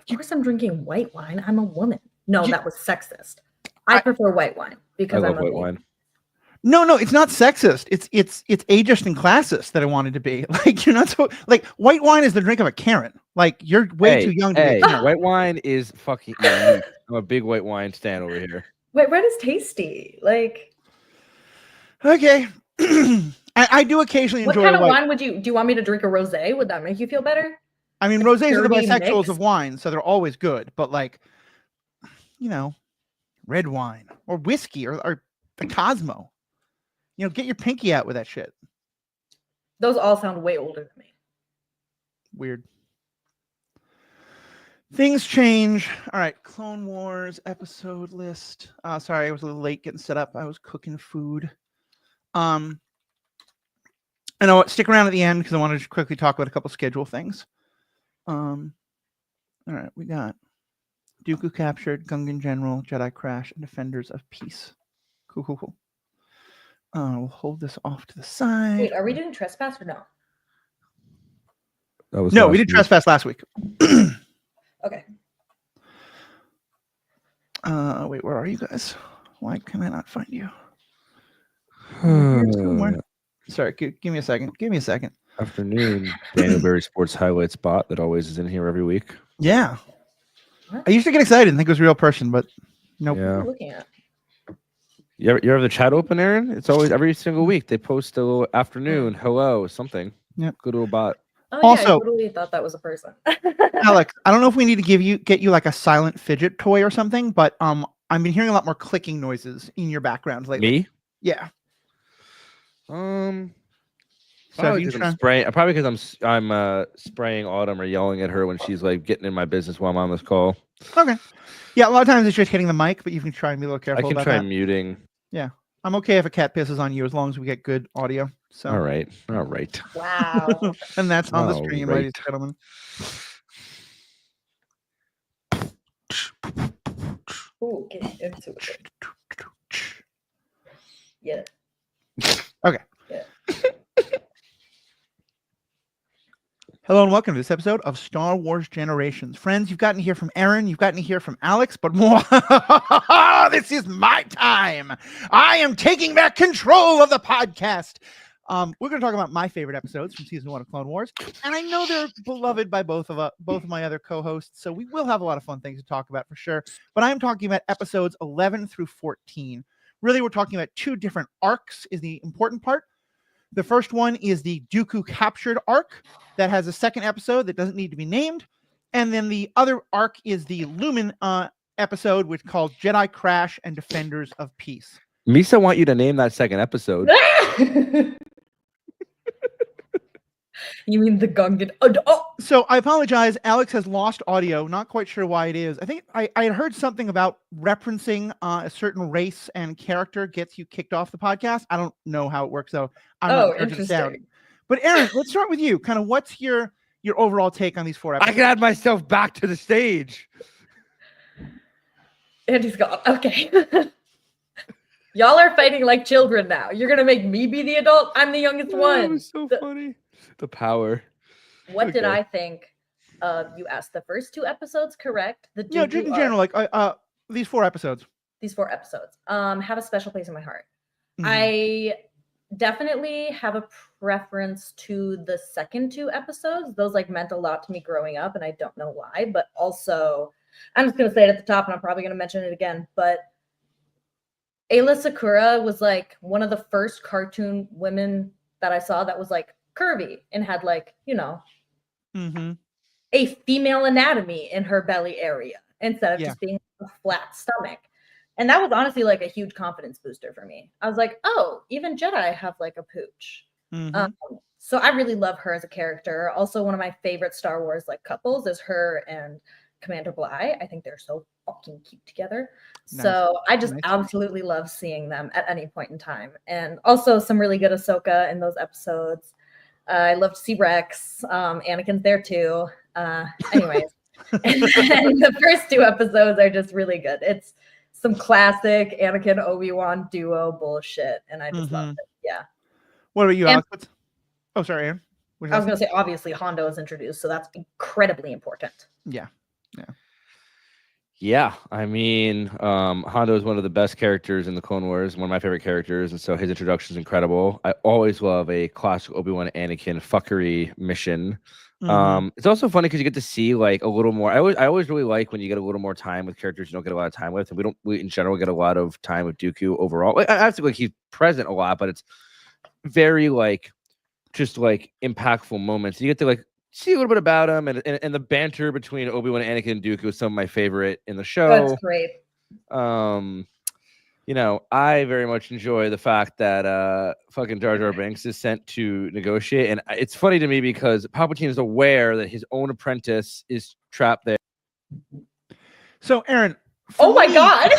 Of course I'm drinking white wine. I'm a woman. No, that was sexist. I prefer white wine because I I'm love white wine. No, it's not sexist. It's ageist and classist that I wanted to be. Like, you're not so like white wine is the drink of a Karen. Like, you're way too young to be a Karen. White wine is fucking elite. I'm a big white wine stan over here. White wine is tasty. Like, okay. I do occasionally enjoy. What kind of wine do you want me to drink? A rosé? Would that make you feel better? I mean, rosés are the dirty bisexuals mix? of wine, so they're always good. But like, red wine or whiskey or the Cosmo. Get your pinky out with that shit. Those all sound way older than me. Weird. Things change. All right, Clone Wars episode list. Sorry, I was a little late getting set up. I was cooking food. I know what. Stick around at the end because I wanted to quickly talk about a couple schedule things. All right, we got Dooku captured, Gungan General, Jedi Crash, and Defenders of Peace. Cool. We'll hold this off to the side. Wait, are we doing Trespass or no? No, we did Trespass last week. Okay. Wait, where are you guys? Why can I not find you? Sorry, give me a second. Afternoon, Daniel Berry Sports Highlight Spot that always is in here every week. Yeah. What? I used to get excited and think it was a real person, but nope. Yeah. What are you looking at? You have the chat open, Aaron? It's always every single week they post a little afternoon, hello, something. Yeah. Good little bot. Oh, also, yeah, I totally thought that was a person. Alex, I don't know if we need to get you like a silent fidget toy or something, but I've been hearing a lot more clicking noises in your background lately. Me? Yeah. Probably because I'm spraying Autumn or yelling at her when she's like getting in my business while I'm on this call. Okay. Yeah, a lot of times it's just hitting the mic, but you can try and be a little careful. I can try muting. Yeah. I'm okay if a cat pisses on you as long as we get good audio. So all right. Wow. And that's on the stream, ladies and gentlemen. Ooh, get into it. Yeah. Okay. Yeah. Hello and welcome to this episode of Star Wars Generations. Friends, you've gotten to hear from Aaron, you've gotten to hear from Alex, but more. This is my time. I am taking back control of the podcast. We're going to talk about my favorite episodes from season 1 of Clone Wars, and I know they're beloved by both of my other co-hosts, so we will have a lot of fun things to talk about for sure. But I am talking about episodes 11 through 14. Really, we're talking about two different arcs is the important part. The first one is the Dooku captured arc that has a second episode that doesn't need to be named. And then the other arc is the Lumen episode, which is called Jedi Crash and Defenders of Peace. Misa want you to name that second episode. You mean the Gungan? So I apologize. Alex has lost audio. Not quite sure why it is. I think I had heard something about referencing a certain race and character gets you kicked off the podcast. I don't know how it works, though. I'm not sure interesting. Sound. But Aaron, let's start with you. Kind of what's your overall take on these 4 episodes? I can add myself back to the stage. Andy's gone. Okay. Y'all are fighting like children now. You're going to make me be the adult? I'm the youngest one. That was so funny. The power. What did I think of, you asked the first 2 episodes, correct? Just in general, like these 4 episodes. These 4 episodes have a special place in my heart. Mm-hmm. I definitely have a preference to the second 2 episodes. Those like meant a lot to me growing up, and I don't know why, but also I'm just going to say it at the top, and I'm probably going to mention it again, but Ayla Sakura was like one of the first cartoon women that I saw that was like curvy and had like, a female anatomy in her belly area instead of just being a flat stomach. And that was honestly like a huge confidence booster for me. I was like, oh, even Jedi have like a pooch. So I really love her as a character. Also, one of my favorite Star Wars like couples is her and Commander Bly. I think they're so fucking cute together. Nice. So I just absolutely love seeing them at any point in time. And also some really good Ahsoka in those episodes. I love to see Rex. Anakin's there too. Anyways, and the first 2 episodes are just really good. It's some classic Anakin Obi-Wan duo bullshit, and I just love it. Yeah. What about you, Alex? Oh, sorry, Aaron. I was going to say, obviously, Hondo is introduced, so that's incredibly important. Yeah. Yeah, I mean, Hondo is one of the best characters in the Clone Wars, one of my favorite characters, and so his introduction is incredible. I always love a classic Obi-Wan Anakin fuckery mission. It's also funny because you get to see like a little more. I always really like when you get a little more time with characters you don't get a lot of time with, and we in general get a lot of time with Dooku overall. Like, I have to like he's present a lot, but it's very like just like impactful moments. You get to like see a little bit about him, and the banter between Obi-Wan and Anakin and Dooku is some of my favorite in the show. That's great. You know, I very much enjoy the fact that fucking Jar Jar Binks is sent to negotiate, and it's funny to me because Palpatine is aware that his own apprentice is trapped there. So, Aaron. Oh my God.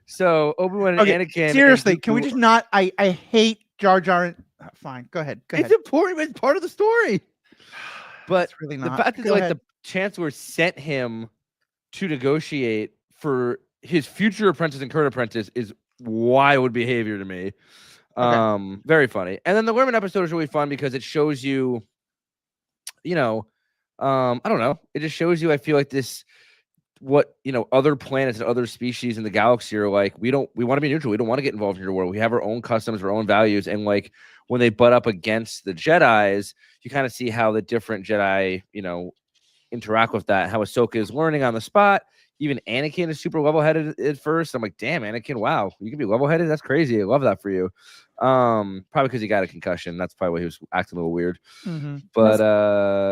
So Obi-Wan and Anakin. Seriously, can we just not? I hate Jar Jar. Fine, go ahead. It's important. It's part of the story. But it's really not. The fact that like the Chancellor sent him to negotiate for his future apprentice and current apprentice is wild behavior to me. Very funny. And then the women episode is really fun because it shows you, you know, I don't know. It just shows you, I feel like what, you know, other planets and other species in the galaxy are like. We want to be neutral. We don't want to get involved in your world. We have our own customs, our own values. And like when they butt up against the Jedis, you kind of see how the different Jedi, you know, interact with that. How Ahsoka is learning on the spot. Even Anakin is super level-headed at first. I'm like, damn, Anakin, wow, you can be level-headed? That's crazy. I love that for you. Probably because he got a concussion. That's probably why he was acting a little weird. But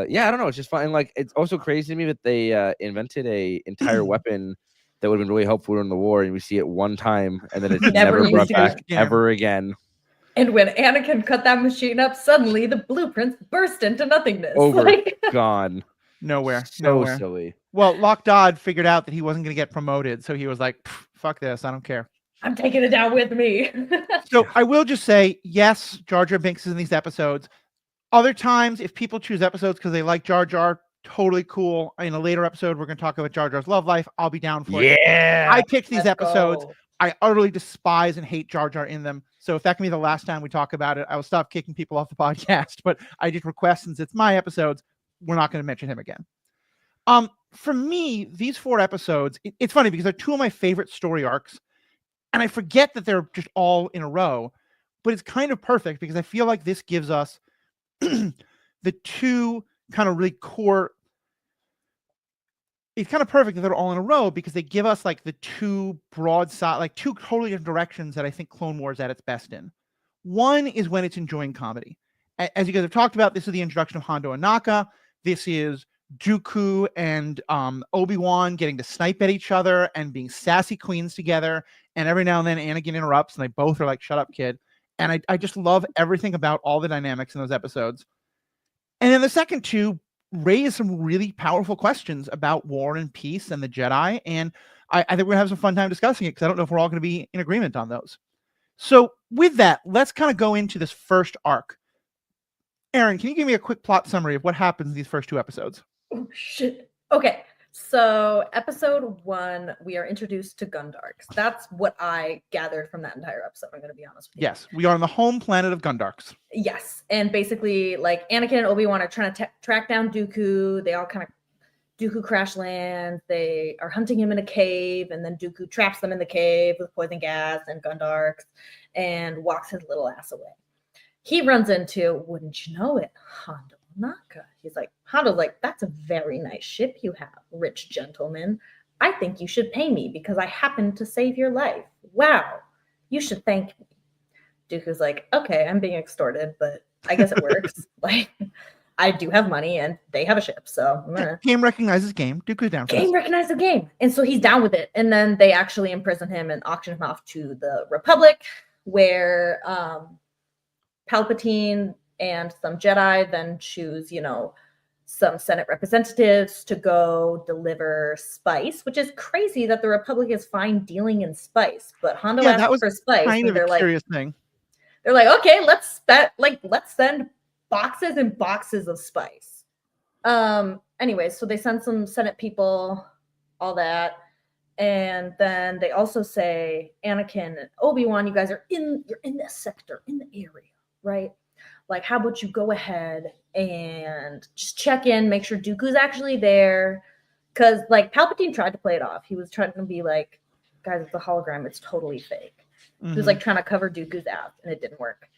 yeah, I don't know. It's just fun. And like, it's also crazy to me that they invented a entire weapon that would have been really helpful during the war, and we see it one time, and then it's never brought back ever again. And when Anakin cut that machine up, suddenly the blueprints burst into nothingness. Gone. Nowhere. Silly. Well, Lock Dodd figured out that he wasn't going to get promoted, so he was like, fuck this, I don't care. I'm taking it down with me. So I will just say, yes, Jar Jar Binks is in these episodes. Other times, if people choose episodes because they like Jar Jar, totally cool. In a later episode, we're going to talk about Jar Jar's love life. I'll be down for it. Yeah. I picked these episodes. I utterly despise and hate Jar Jar in them. So if that can be the last time we talk about it, I will stop kicking people off the podcast. But I just request, since it's my episodes, we're not going to mention him again. For me, these 4 episodes, it's funny because they're 2 of my favorite story arcs. And I forget that they're just all in a row, but it's kind of perfect because I feel like this gives us the 2 kind of really core. It's kind of perfect that they're all in a row because they give us like the 2 broad side, like 2 totally different directions that I think Clone Wars at its best in. One is when it's enjoying comedy. As you guys have talked about, this is the introduction of Hondo and Naka. This is Dooku and Obi-Wan getting to snipe at each other and being sassy queens together. And every now and then Anakin interrupts and they both are like, shut up, kid. And I just love everything about all the dynamics in those episodes. And then the second 2 raise some really powerful questions about war and peace and the Jedi. And I think we're going to have some fun time discussing it because I don't know if we're all going to be in agreement on those. So with that, let's kind of go into this first arc. Aaron, can you give me a quick plot summary of what happens in these first 2 episodes? Oh, shit. Okay. So episode 1, we are introduced to Gundarks. That's what I gathered from that entire episode. I'm going to be honest with you. Yes, we are on the home planet of Gundarks. Yes. And basically, like, Anakin and Obi-Wan are trying to track down Dooku. They all kind of, Dooku crash lands. They are hunting him in a cave, and then Dooku traps them in the cave with poison gas and Gundarks and walks his little ass away. He runs into, wouldn't you know it, Hondo Naka. He's like, Hondo's like, that's a very nice ship you have, rich gentleman. I think you should pay me because I happened to save your life. Wow, you should thank me. Dooku's like, okay, I'm being extorted, but I guess it works. Like, I do have money and they have a ship, so. Game recognizes game. Dooku's down for Game recognizes game. And so he's down with it. And then they actually imprison him and auction him off to the Republic, where Palpatine and some Jedi then choose, you know, some Senate representatives to go deliver spice, which is crazy that the Republic is fine dealing in spice. But Hondo asked for spice. Kind of a curious thing. They're like, okay, let's send boxes and boxes of spice. Anyway, so they send some Senate people, all that. And then they also say, Anakin and Obi-Wan, you guys are you're in this sector, in the area, right? Like, how about you go ahead and just check in, make sure Dooku's actually there, because like Palpatine tried to play it off. He was trying to be like, guys, it's a hologram. It's totally fake. He was like trying to cover Dooku's ass, and it didn't work.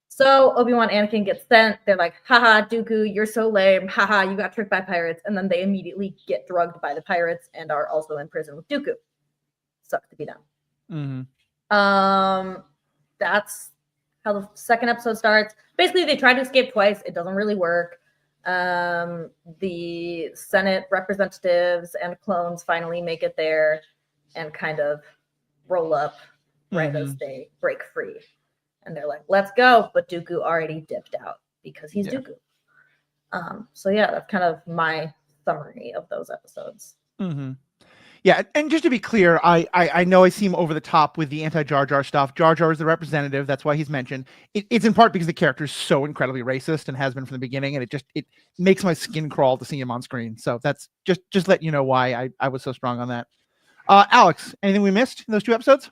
So Obi-Wan Anakin gets sent. They're like, haha, Dooku, you're so lame. Haha, you got tricked by pirates. And then they immediately get drugged by the pirates and are also in prison with Dooku. Sucks to be done. That's how the second episode starts. Basically, they try to escape twice. It doesn't really work. The Senate representatives and clones finally make it there and kind of roll up right as they break free. And they're like, let's go. But Dooku already dipped out because he's Dooku. So yeah, that's kind of my summary of those episodes. Yeah, and just to be clear, I know I seem over the top with the anti-Jar Jar stuff. Jar Jar is the representative. That's why he's mentioned. It's in part because the character is so incredibly racist and has been from the beginning, and it makes my skin crawl to see him on screen. So that's just let you know why I was so strong on that. Alex, anything we missed in those 2 episodes?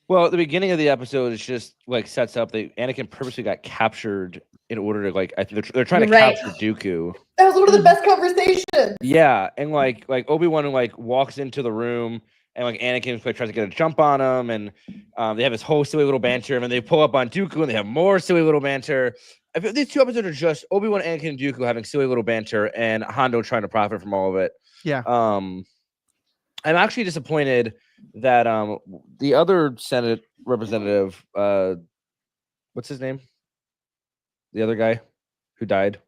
Well, the beginning of the episode is just like sets up that Anakin purposely got captured in order to like I think they're trying to capture Dooku. That was one of the best conversations. Yeah, and like Obi-Wan like walks into the room and like Anakin like tries to get a jump on him, and they have this whole silly little banter, and then they pull up on Dooku and they have more silly little banter. I feel these 2 episodes are just Obi-Wan, Anakin, and Dooku having silly little banter, and Hondo trying to profit from all of it. Yeah. I'm actually disappointed that the other Senate representative, what's his name? The other guy who died.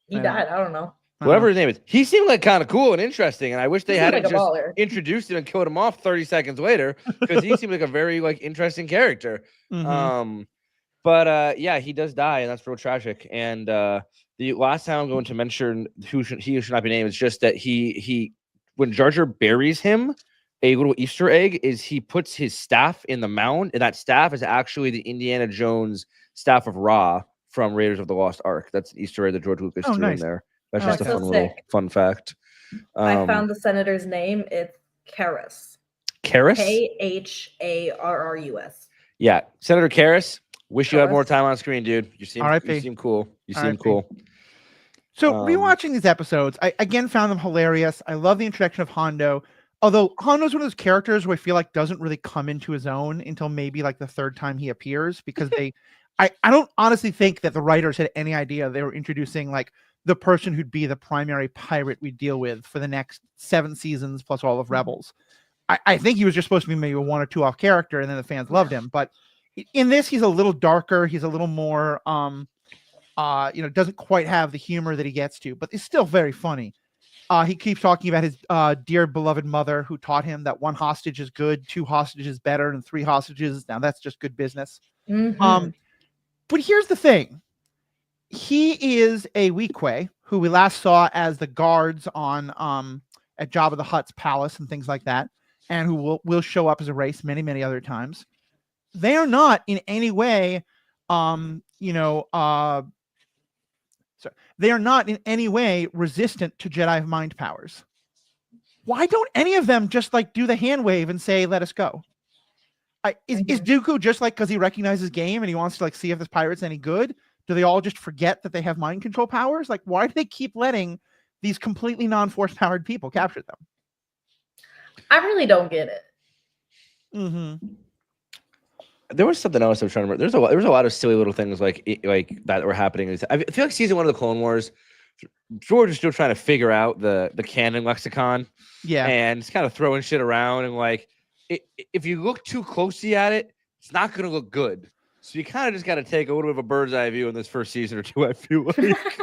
He died. I don't know. Whatever his name is. He seemed like kind of cool and interesting, and I wish they hadn't just baller. introduced him and killed him off 30 seconds later, because he seemed like a very like interesting character. But yeah, he does die, and that's real tragic. And the last time I'm going to mention he should not be named, it's just that he when Jar Jar buries him, a little Easter egg is he puts his staff in the mound, and that staff is actually the Indiana Jones staff of Ra from Raiders of the Lost Ark. That's an Easter egg that George Lucas threw in there. That's just a fun little fun fact. I found the senator's name. It's Karras. Karras? Karrus. Yeah, Senator Karras. Wish you had more time on screen, dude. You seem cool. You seem cool. So rewatching these episodes, I again found them hilarious. I love the introduction of Hondo. Although Hondo's one of those characters who I feel like doesn't really come into his own until maybe like the 3rd time he appears, because I don't honestly think that the writers had any idea they were introducing like the person who'd be the primary pirate we deal with for the next 7 seasons plus all of Rebels. I think he was just supposed to be maybe a 1 or 2 off character, and then the fans loved him. But in this, he's a little darker. He's a little more, doesn't quite have the humor that he gets to, but it's still very funny. He keeps talking about his dear beloved mother, who taught him that 1 hostage is good, 2 hostages is better, and 3 hostages, now that's just good business. But here's the thing. He is a Weequay who we last saw as the guards on at Jabba the Hutt's palace and things like that, and who will show up as a race many, many other times. They are not in any way, they are not in any way resistant to Jedi mind powers. Why don't any of them just like do the hand wave and say, let us go? Is Dooku just like because he recognizes game and he wants to like see if this pirate's any good? Do they all just forget that they have mind control powers? Like, why do they keep letting these completely non-force powered people capture them? I really don't get it. There was something else I was trying to remember. There was a lot of silly little things like that were happening. I feel like season 1 of the Clone Wars, George is still trying to figure out the canon lexicon. Yeah, and it's kind of throwing shit around, and like if you look too closely at it, it's not going to look good. So you kind of just got to take a little bit of a bird's eye view in this first season or 2. I feel like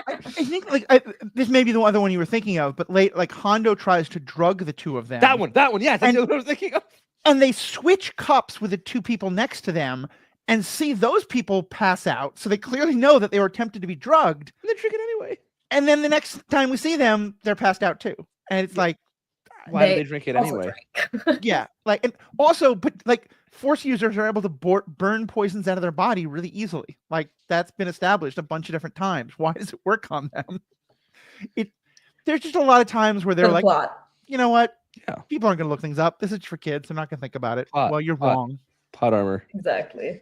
I think like this may be the other one you were thinking of, but like Hondo tries to drug the 2 of them. That one, yeah, that's what I was thinking of. And they switch cups with the 2 people next to them and see those people pass out. So they clearly know that they were tempted to be drugged. And they're drinking anyway. And then the next time we see them, they're passed out too. And it's like, why do they drink it anyway? Yeah. Like, and also, but like Force users are able to burn poisons out of their body really easily. Like that's been established a bunch of different times. Why does it work on them? There's just a lot of times where they're like, you know what? Yeah. People aren't going to look things up. This is for kids. I'm not going to think about it. Well, you're wrong. Pot armor. Exactly.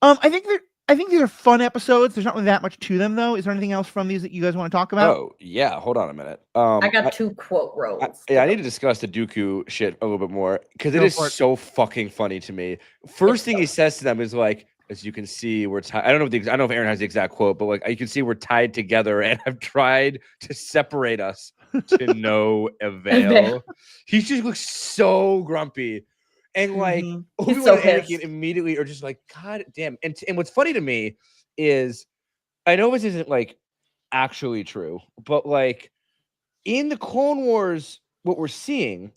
I think that I think these are fun episodes. There's not really that much to them, though. Is there anything else from these that you guys want to talk about? Oh yeah, hold on a minute. I got 2 quote rolls. I need to discuss the Dooku shit a little bit more because it is so fucking funny to me. First thing he says to them is like, "As you can see, we're tied." I don't know if Aaron has the exact quote, but like, you can see we're tied together, and I've tried to separate us to no avail. He just looks so grumpy. And like Obi-Wan and Anakin immediately are just like, God damn. And what's funny to me is, I know this isn't like actually true, but like in the Clone Wars, what we're seeing,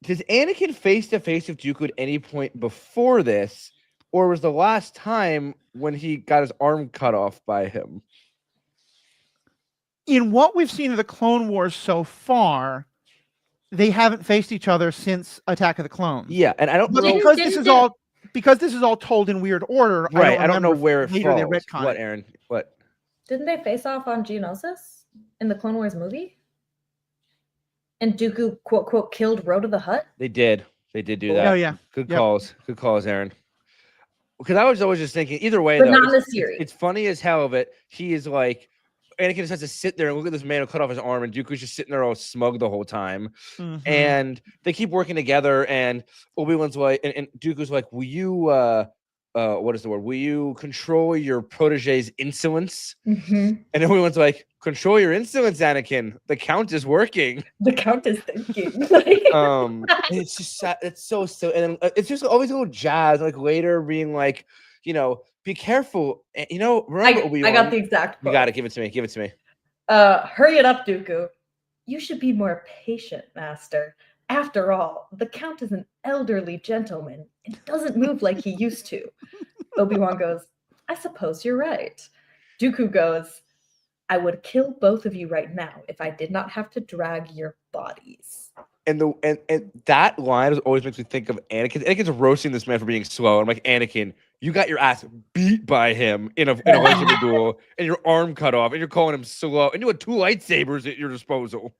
does Anakin face to face with Dooku at any point before this, or was the last time when he got his arm cut off by him? In what we've seen of the Clone Wars so far, they haven't faced each other since Attack of the Clones. Yeah, and I don't know because this is all told in weird order. Right, I don't know where it falls. What, Aaron? What? Didn't they face off on Geonosis in the Clone Wars movie? And Dooku quote quote killed Rhoda the Hutt? They did do that. Oh yeah. Good calls, Aaron. Because I was always just thinking, either way, but though, not in the series. It's funny as hell of it. He is like, Anakin just has to sit there and look at this man who cut off his arm, and Dooku's just sitting there all smug the whole time. And they keep working together, and Obi-Wan's like, and Dooku's like, will you, what is the word? Will you control your protege's insolence? And Obi-Wan's like, control your insolence, Anakin. The Count is working. The Count is thinking. It's just, it's so, and it's just always a little jazz, like later being like, you know, be careful. You know, remember Obi-Wan. I got the exact quote. You got it. Give it to me. Give it to me. Hurry it up, Dooku. You should be more patient, Master. After all, the Count is an elderly gentleman and doesn't move like he used to. Obi-Wan goes, I suppose you're right. Dooku goes, I would kill both of you right now if I did not have to drag your bodies. And that line always makes me think of Anakin. Anakin's roasting this man for being slow. I'm like, Anakin, you got your ass beat by him in a lightsaber duel, and your arm cut off, and you're calling him slow, and you had 2 lightsabers at your disposal.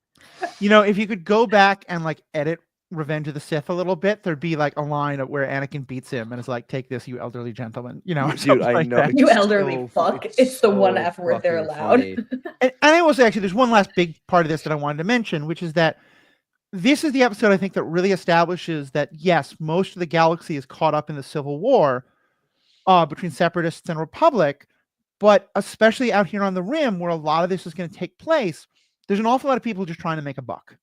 You know, if you could go back and like edit Revenge of the Sith a little bit, there'd be like a line where Anakin beats him and is like, "Take this, you elderly gentleman." You know, dude, I know you elderly fuck. It's the one F word they're allowed. And I will say, actually, there's one last big part of this that I wanted to mention, which is that this is the episode I think that really establishes that yes, most of the galaxy is caught up in the Civil War between Separatists and Republic, but especially out here on the Rim, where a lot of this is going to take place, there's an awful lot of people just trying to make a buck.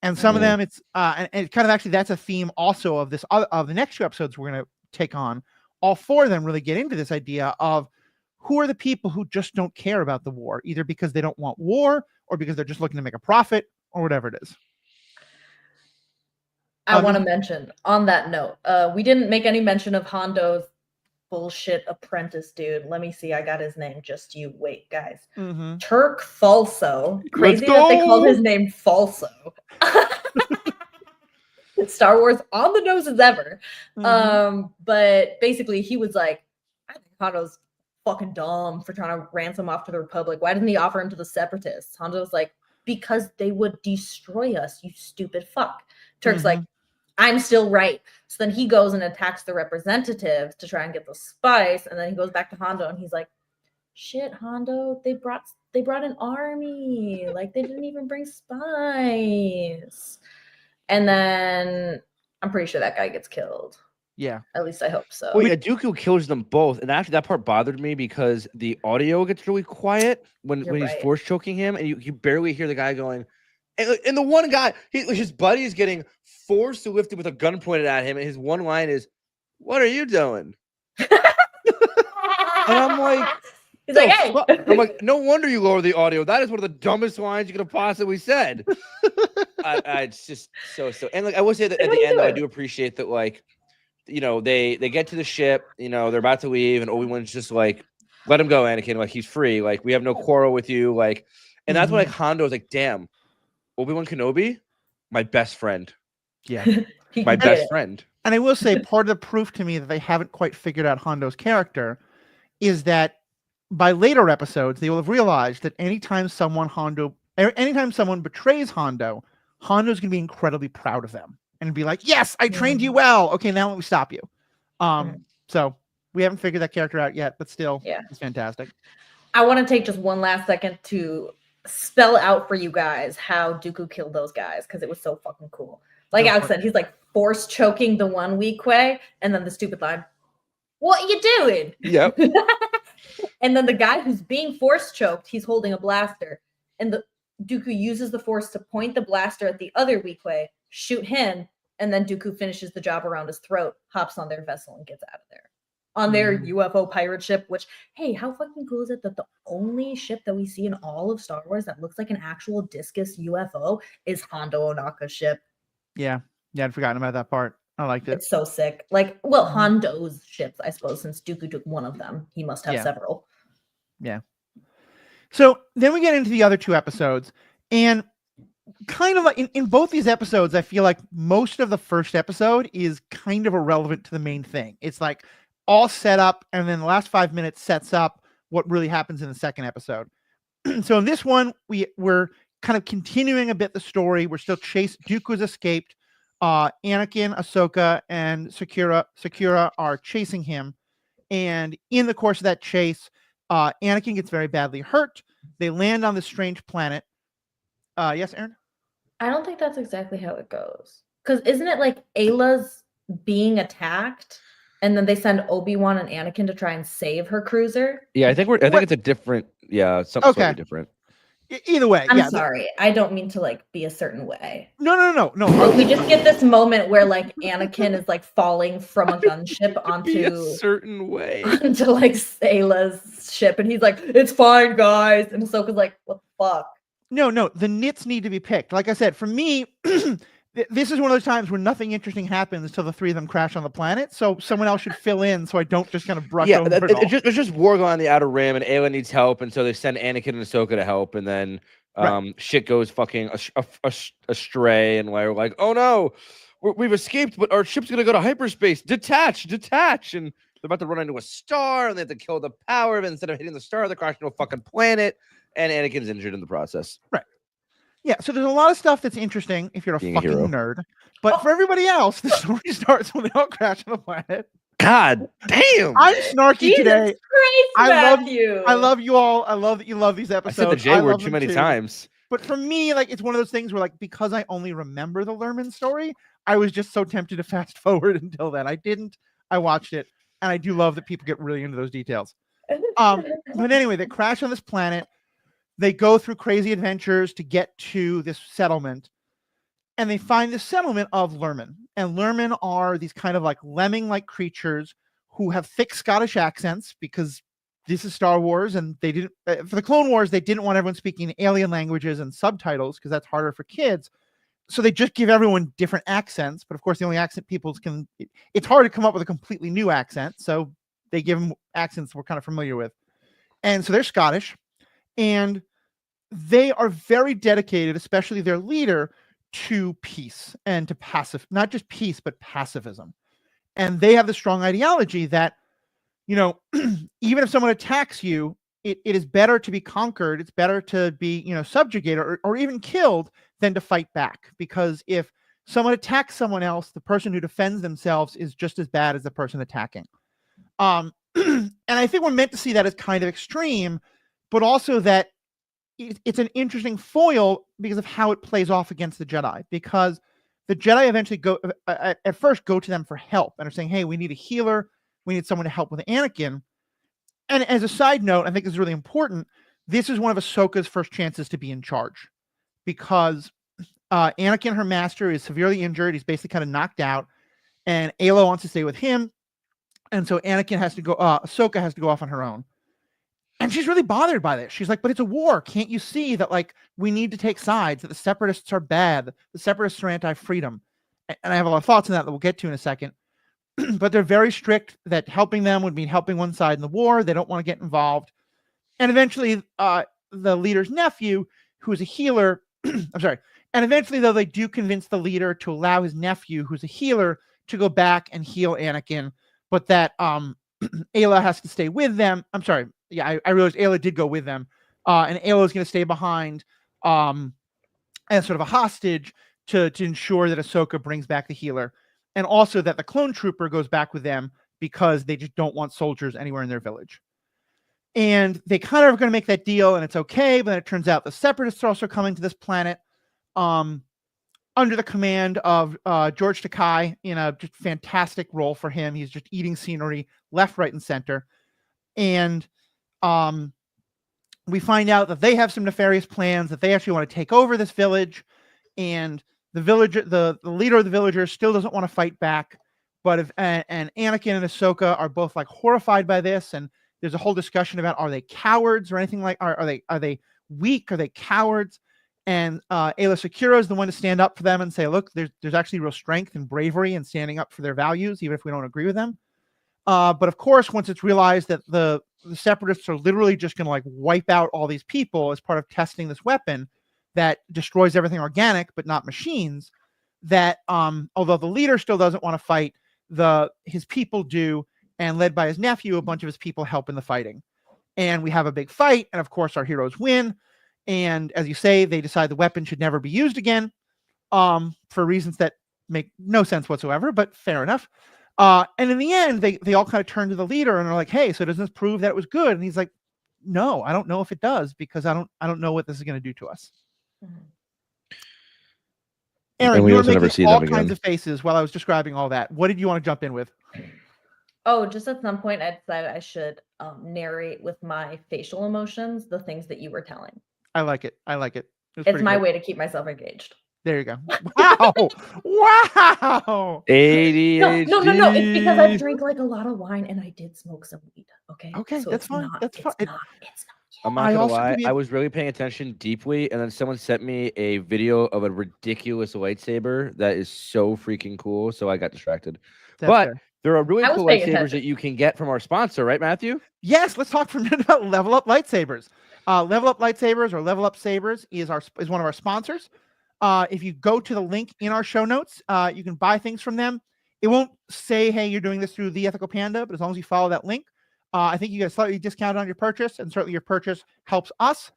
And some of them, it's and it kind of actually that's a theme also of this of the next 2 episodes we're going to take on. All 4 of them really get into this idea of who are the people who just don't care about the war, either because they don't want war or because they're just looking to make a profit or whatever it is. I want to mention on that note, we didn't make any mention of Hondo's bullshit apprentice dude. Let me see. I got his name. Just you wait, guys. Turk Falso. Crazy that they called his name Falso. Star Wars on the nose as ever. But basically he was like, I think Hondo's fucking dumb for trying to ransom off to the Republic. Why didn't he offer him to the Separatists? Hondo was like, because they would destroy us, you stupid fuck. Turk's like, I'm still right. So then he goes and attacks the representatives to try and get the spice, and then he goes back to Hondo and he's like, shit, Hondo, they brought an army. Like, they didn't even bring spice. And then I'm pretty sure that guy gets killed. Yeah. At least I hope so. Well, yeah, Dooku kills them both. And actually that part bothered me because the audio gets really quiet when he's force choking him, and you barely hear the guy going. And the one guy, his buddy is getting forced to lift it with a gun pointed at him, and his one line is, "What are you doing?" And I'm like, he's like, "Hey!" I'm like, no wonder you lower the audio. That is one of the dumbest lines you could have possibly said. It's just so. And like, I will say that at the end, I do appreciate that. Like, you know, they get to the ship. You know, they're about to leave, and Obi-Wan's just like, "Let him go, Anakin. Like, he's free. Like, we have no quarrel with you." Like, and that's what like Hondo was like, "Damn." Obi-Wan Kenobi, my best friend. Yeah. My best friend. And I will say part of the proof to me that they haven't quite figured out Hondo's character is that by later episodes, they will have realized that anytime someone betrays Hondo, Hondo's going to be incredibly proud of them and be like, yes, I trained you well. Okay, now let me stop you. So We haven't figured that character out yet, but still, yeah, it's fantastic. I want to take just one last second to spell out for you guys how Dooku killed those guys because it was so fucking cool. Like Alex said, he's like force choking the one Weequay, and then the stupid line, "What are you doing?" Yep. And then the guy who's being force choked, he's holding a blaster, and the Dooku uses the force to point the blaster at the other Weequay, shoot him, and then Dooku finishes the job around his throat, hops on their vessel, and gets out of there. On their UFO pirate ship, which, hey, how fucking cool is it that the only ship that we see in all of Star Wars that looks like an actual discus UFO is Hondo Ohnaka's ship? Yeah, I'd forgotten about that part. I liked it. It's so sick. Like, well, Hondo's ships, I suppose, since Dooku took one of them. He must have several. Yeah. So then we get into the other two episodes, and kind of like in both these episodes, I feel like most of the first episode is kind of irrelevant to the main thing. It's like all set up, and then the last 5 minutes sets up what really happens in the second episode. So in this one, we're kind of continuing a bit the story. We're still Dooku's escaped. Anakin, Ahsoka, and Sakura are chasing him. And in the course of that chase, Anakin gets very badly hurt. They land on this strange planet. Yes, Aaron? I don't think that's exactly how it goes. Because isn't it like Ayla's being attacked, and then they send Obi-Wan and Anakin to try and save her cruiser? Yeah, I think it's a different. Yeah, something slightly different. Either way, I'm sorry. I don't mean to like be a certain way. No. But we just get this moment where like Anakin is like falling from a gunship onto a certain way onto like Ayla's ship, and he's like, "It's fine, guys," and Ahsoka's like, "What the fuck?" No. The nits need to be picked. Like I said, for me, this is one of those times where nothing interesting happens until the three of them crash on the planet. So someone else should fill in, so I don't just kind of brush over it all. It's just war going on the Outer Rim, and Ayla needs help, and so they send Anakin and Ahsoka to help, and then shit goes fucking astray, and we're like, oh no, we've escaped, but our ship's gonna go to hyperspace. Detach, and they're about to run into a star, and they have to kill the power of it. Instead of hitting the star, they're crashing into a fucking planet, and Anakin's injured in the process. Right. Yeah, so there's a lot of stuff that's interesting if you're a fucking nerd. But for everybody else, the story starts when they all crash on the planet. God damn. I'm snarky today. Matthew. I love you all. I love that you love these episodes. I said the J word too many times. But for me, like, it's one of those things where, like, because I only remember the Lerman story, I was just so tempted to fast forward until then. I didn't. I watched it, and I do love that people get really into those details. But anyway, they crash on this planet. They go through crazy adventures to get to this settlement, and they find the settlement of Lerman. And Lerman are these kind of like lemming-like creatures who have thick Scottish accents because this is Star Wars, and they didn't for the Clone Wars, they didn't want everyone speaking alien languages and subtitles because that's harder for kids. So they just give everyone different accents. But of course, the only accent people can, it's hard to come up with a completely new accent. So they give them accents we're kind of familiar with. And so they're Scottish, and they are very dedicated, especially their leader, to peace and to not just peace, but pacifism. And they have the strong ideology that, you know, even if someone attacks you, it is better to be conquered. It's better to be, you know, subjugated or even killed than to fight back. Because if someone attacks someone else, the person who defends themselves is just as bad as the person attacking. And I think we're meant to see that as kind of extreme, but also that it's an interesting foil because of how it plays off against the Jedi. Because the Jedi eventually at first go to them for help and are saying, hey, we need a healer. We need someone to help with Anakin. And as a side note, I think it's really important. This is one of Ahsoka's first chances to be in charge because Anakin, her master, is severely injured. He's basically kind of knocked out, and Ayla wants to stay with him. And so Anakin has to go, Ahsoka has to go off on her own. And she's really bothered by this. She's like, but it's a war. Can't you see that, like, we need to take sides, that the separatists are bad. The separatists are anti-freedom. And I have a lot of thoughts on that we'll get to in a second. But they're very strict that helping them would mean helping one side in the war. They don't want to get involved. And eventually, the leader's nephew, who is a healer, I'm sorry. And eventually, though, they do convince the leader to allow his nephew, who's a healer, to go back and heal Anakin. But that Ayla has to stay with them. I'm sorry. Yeah, I realized Ayla did go with them. And Ayla is going to stay behind as sort of a hostage to ensure that Ahsoka brings back the healer. And also that the clone trooper goes back with them because they just don't want soldiers anywhere in their village. And they kind of are going to make that deal, and it's okay. But then it turns out the Separatists are also coming to this planet under the command of George Takei in a just fantastic role for him. He's just eating scenery left, right, and center. And we find out that they have some nefarious plans, that they actually want to take over this village. And the leader of the villagers still doesn't want to fight back. But and Anakin and Ahsoka are both like horrified by this, and there's a whole discussion about, are they cowards or anything like, are they weak? Are they cowards? And Aayla Secura is the one to stand up for them and say, look, there's actually real strength and bravery in standing up for their values, even if we don't agree with them. But of course, once it's realized that the Separatists are literally just going to like wipe out all these people as part of testing this weapon that destroys everything organic, but not machines, that although the leader still doesn't want to fight, his people do. And led by his nephew, a bunch of his people help in the fighting. And we have a big fight. And of course, our heroes win. And as you say, they decide the weapon should never be used again for reasons that make no sense whatsoever, but fair enough. And in the end, they all kind of turn to the leader and are like, hey, so does this prove that it was good? And he's like, no, I don't know if it does, because I don't know what this is going to do to us. Aaron, you were making all kinds of faces while I was describing all that. What did you want to jump in with? Oh, just at some point, I decided I should narrate with my facial emotions the things that you were telling. I like it. It's my way to keep myself engaged. There you go. Wow. Wow. ADHD. No. It's because I drink like a lot of wine and I did smoke some weed. Okay. So that's fine. That's fine. It's not. I'm not gonna lie. I was really paying attention deeply, and then someone sent me a video of a ridiculous lightsaber that is so freaking cool. So I got distracted. But there are really cool lightsabers that you can get from our sponsor, right, Matthew? Yes. Let's talk for a minute about Level Up Lightsabers. Level Up Lightsabers, or Level Up Sabers, is one of our sponsors. If you go to the link in our show notes, you can buy things from them. It won't say, hey, you're doing this through The Ethical Panda, but as long as you follow that link, I think you get a slightly discount on your purchase, and certainly your purchase helps us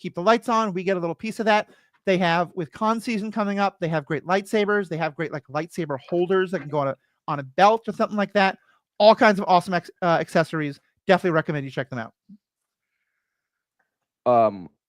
keep the lights on. We get a little piece of that. They have, with con season coming up, they have great lightsabers. They have great like lightsaber holders that can go on a belt or something like that. All kinds of awesome accessories. Definitely recommend you check them out.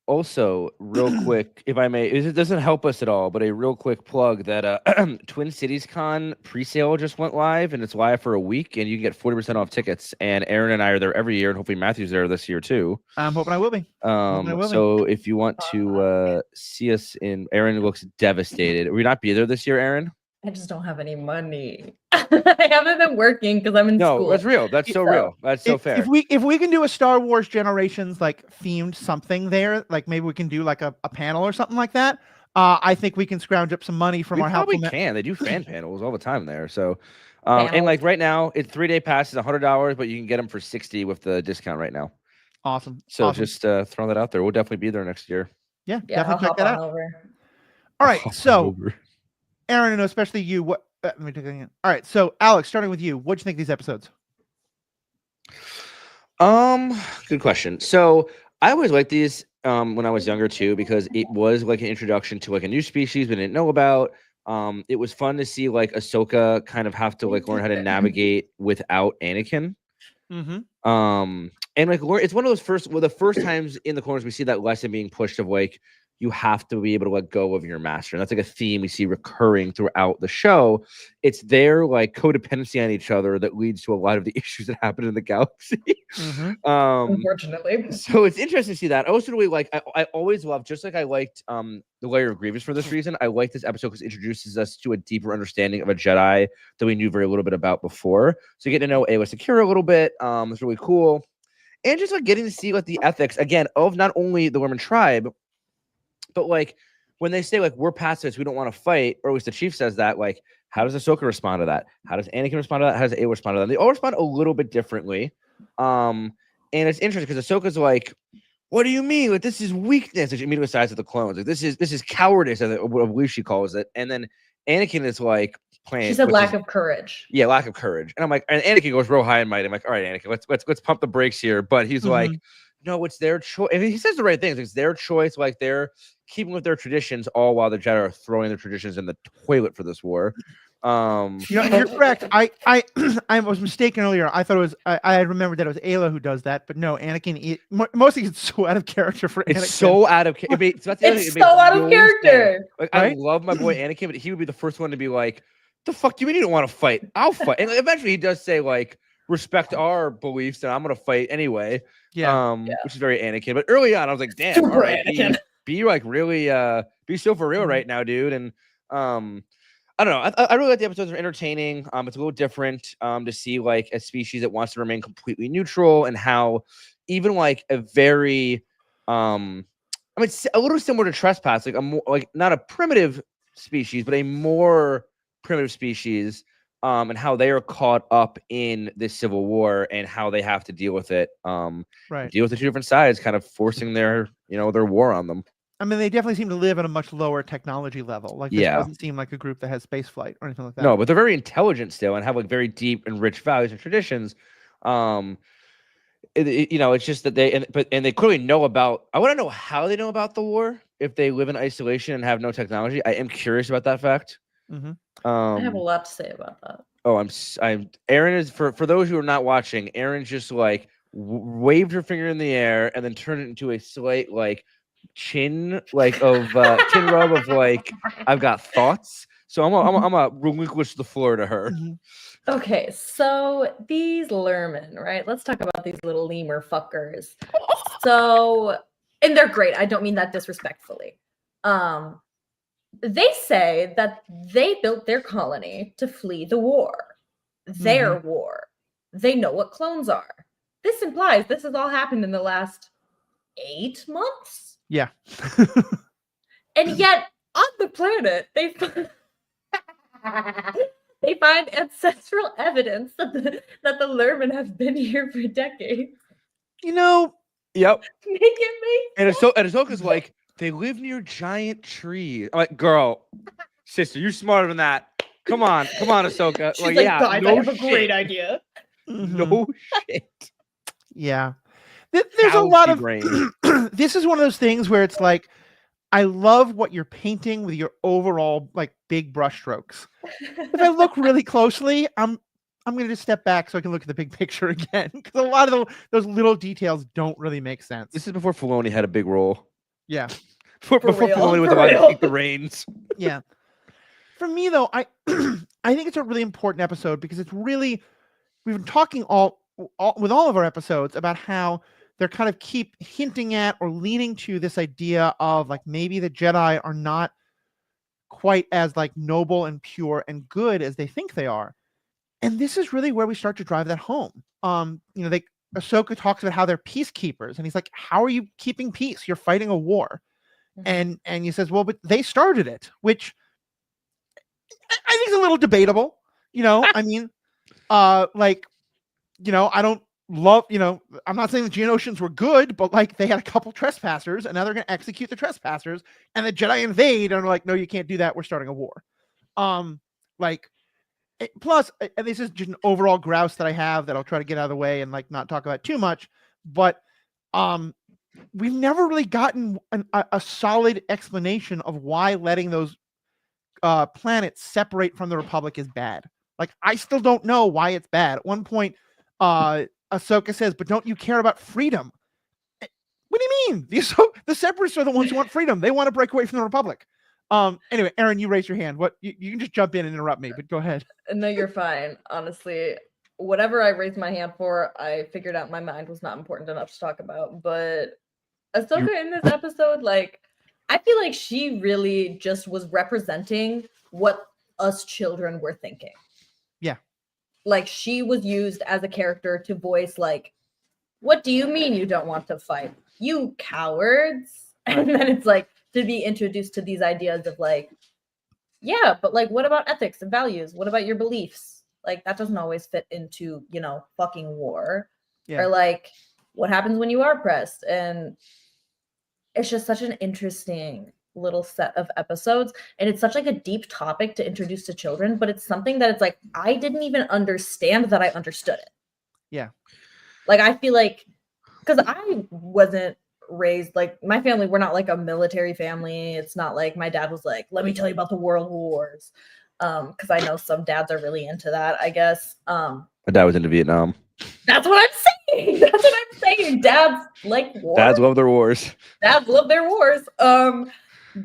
Also, real quick, if I may, it doesn't help us at all, but a real quick plug that Twin Cities Con pre-sale just went live, and it's live for a week, and you can get 40% off tickets. And Aaron and I are there every year, and hopefully Matthew's there this year too. I'm hoping I will be. So if you want to see us Aaron looks devastated. Will you not be there this year, Aaron? I just don't have any money. I haven't been working because I'm in school. No, that's real. That's so real. That's so fair. If we can do a Star Wars Generations like themed something there, like maybe we can do like a panel or something like that. I think we can scrounge up some money from our help. We can. They do fan panels all the time there. So, and like right now, it's 3-day pass is $100, but you can get them for $60 with the discount right now. Awesome. So just throw that out there. We'll definitely be there next year. Yeah, definitely check that out. All right, Aaron, and especially you, let me take it again. All right, so Alex, starting with you, what'd you think of these episodes? Good question. So I always liked these when I was younger too, because it was like an introduction to like a new species we didn't know about. It was fun to see like Ahsoka kind of have to like learn how to navigate without Anakin. Mm-hmm. And like it's one of those the first times in the corners we see that lesson being pushed of like, you have to be able to let go of your master. And that's like a theme we see recurring throughout the show. It's their like codependency on each other that leads to a lot of the issues that happen in the galaxy. Mm-hmm. Unfortunately. So it's interesting to see that. I also really like, I always love, just like I liked the Layer of Grievous for this reason, I like this episode because it introduces us to a deeper understanding of a Jedi that we knew very little bit about before. So you get to know Aayla Secura a little bit. It's really cool. And just like getting to see like the ethics, again, of not only the Women tribe, but like when they say like we're pacifists, we don't want to fight, or at least the chief says that, like how does Ahsoka respond to that? How does Anakin respond to that? How does Aayla respond to that? They all respond a little bit differently. And it's interesting because Ahsoka's like, what do you mean? Like this is weakness. Like, she immediately sides with the clones. Like this is cowardice, I believe she calls it. And then Anakin is like playing. She said lack of courage. Yeah, lack of courage. And I'm like, and Anakin goes real high and mighty. I'm like, all right, Anakin, let's pump the brakes here. But he's like, no, it's their choice. And he says the right things. It's their choice. Like they're keeping with their traditions, all while the Jedi are throwing their traditions in the toilet for this war. You're correct. I was mistaken earlier. I thought it was I remembered that it was Ayla who does that, but no, Anakin. Mostly it's so out of character for Anakin. It's so out of character. It's so out of character. Like, right? I love my boy Anakin, but he would be the first one to be like, "The fuck do you mean you don't want to fight? I'll fight." And eventually he does say like, "Respect our beliefs, and I'm gonna fight anyway." Which is very Anakin. But early on, I was like, "Damn, Super all right, Anakin. be like really be so for real right now, dude." And I don't know. I really like the episodes. Are entertaining. It's a little different to see like a species that wants to remain completely neutral, and how even like a very I mean, a little similar to Trespass, like a more like not a primitive species, but a more primitive species, and how they are caught up in this civil war and how they have to deal with it. Deal with the two different sides, kind of forcing their their war on them. I mean, they definitely seem to live at a much lower technology level. Like, this doesn't seem like a group that has space flight or anything like that. No, but they're very intelligent still and have like very deep and rich values and traditions. It's just that they clearly know about. I want to know how they know about the war if they live in isolation and have no technology. I am curious about that fact. Mm-hmm. I have a lot to say about that. Oh, Erin is for those who are not watching. Erin's just like waved her finger in the air and then turned it into a slight like chin like of chin rub of like I've got thoughts. So I'm gonna relinquish the floor to her. Okay, so these lermen, right? Let's talk about these little lemur fuckers. So, and they're great. I don't mean that disrespectfully. They say that they built their colony to flee the war. Their war. They know what clones are. This implies this has all happened in the last 8 months. Yeah. And yet, on the planet, they find ancestral evidence that the lermen have been here for decades. Yep. Make it And Ahsoka's like, they live near giant trees. I'm like, girl, sister, you're smarter than that. Come on, Ahsoka. She's like, yeah, I have a great idea. No shit. Yeah. There's a lot of this is one of those things where it's like, I love what you're painting with your overall like big brush strokes. If I look really closely, I'm going to just step back so I can look at the big picture again, because a lot of those little details don't really make sense. This is before Filoni had a big role. Yeah. Before Filoni was allowed to take the reins. Yeah. For me though, I think it's a really important episode because it's really, we've been talking with all of our episodes about how they're kind of keep hinting at or leaning to this idea of like maybe the Jedi are not quite as like noble and pure and good as they think they are. And this is really where we start to drive that home. Ahsoka talks about how they're peacekeepers, and he's like, how are you keeping peace? You're fighting a war. And he says, well, but they started it, which I think is a little debatable. I mean, I don't love, I'm not saying the Geonosians were good, but like they had a couple trespassers and now they're going to execute the trespassers, and the Jedi invade and are like, no, you can't do that. We're starting a war. Plus, and this is just an overall grouse that I have that I'll try to get out of the way and like not talk about too much, but we've never really gotten a solid explanation of why letting those planets separate from the Republic is bad. Like, I still don't know why it's bad. At one point, Ahsoka says, but don't you care about freedom? What do you mean? The Separatists are the ones who want freedom. They want to break away from the Republic. Anyway, Aaron, you raise your hand. What you can just jump in and interrupt me, but go ahead. No, you're fine. Honestly, whatever I raised my hand for, I figured out my mind was not important enough to talk about. But Ahsoka in this episode, like, I feel like she really just was representing what us children were thinking. Yeah. Like, she was used as a character to voice, like, what do you mean you don't want to fight? You cowards. And then it's like, to be introduced to these ideas of like, yeah, but like, what about ethics and values? What about your beliefs? Like, that doesn't always fit into, fucking war. Yeah. Or like, what happens when you are oppressed? And it's just such an interesting little set of episodes. And it's such like a deep topic to introduce to children, but it's something that it's like, I didn't even understand that I understood it. Yeah. Like, I feel like, because I wasn't raised, like, my family, we're not like a military family. It's not like my dad was like, let me tell you about the world wars. because I know some dads are really into that, I guess. My dad was into Vietnam. That's what I'm saying. That's what I'm saying. Dads like war. Dads love their wars. Dads love their wars.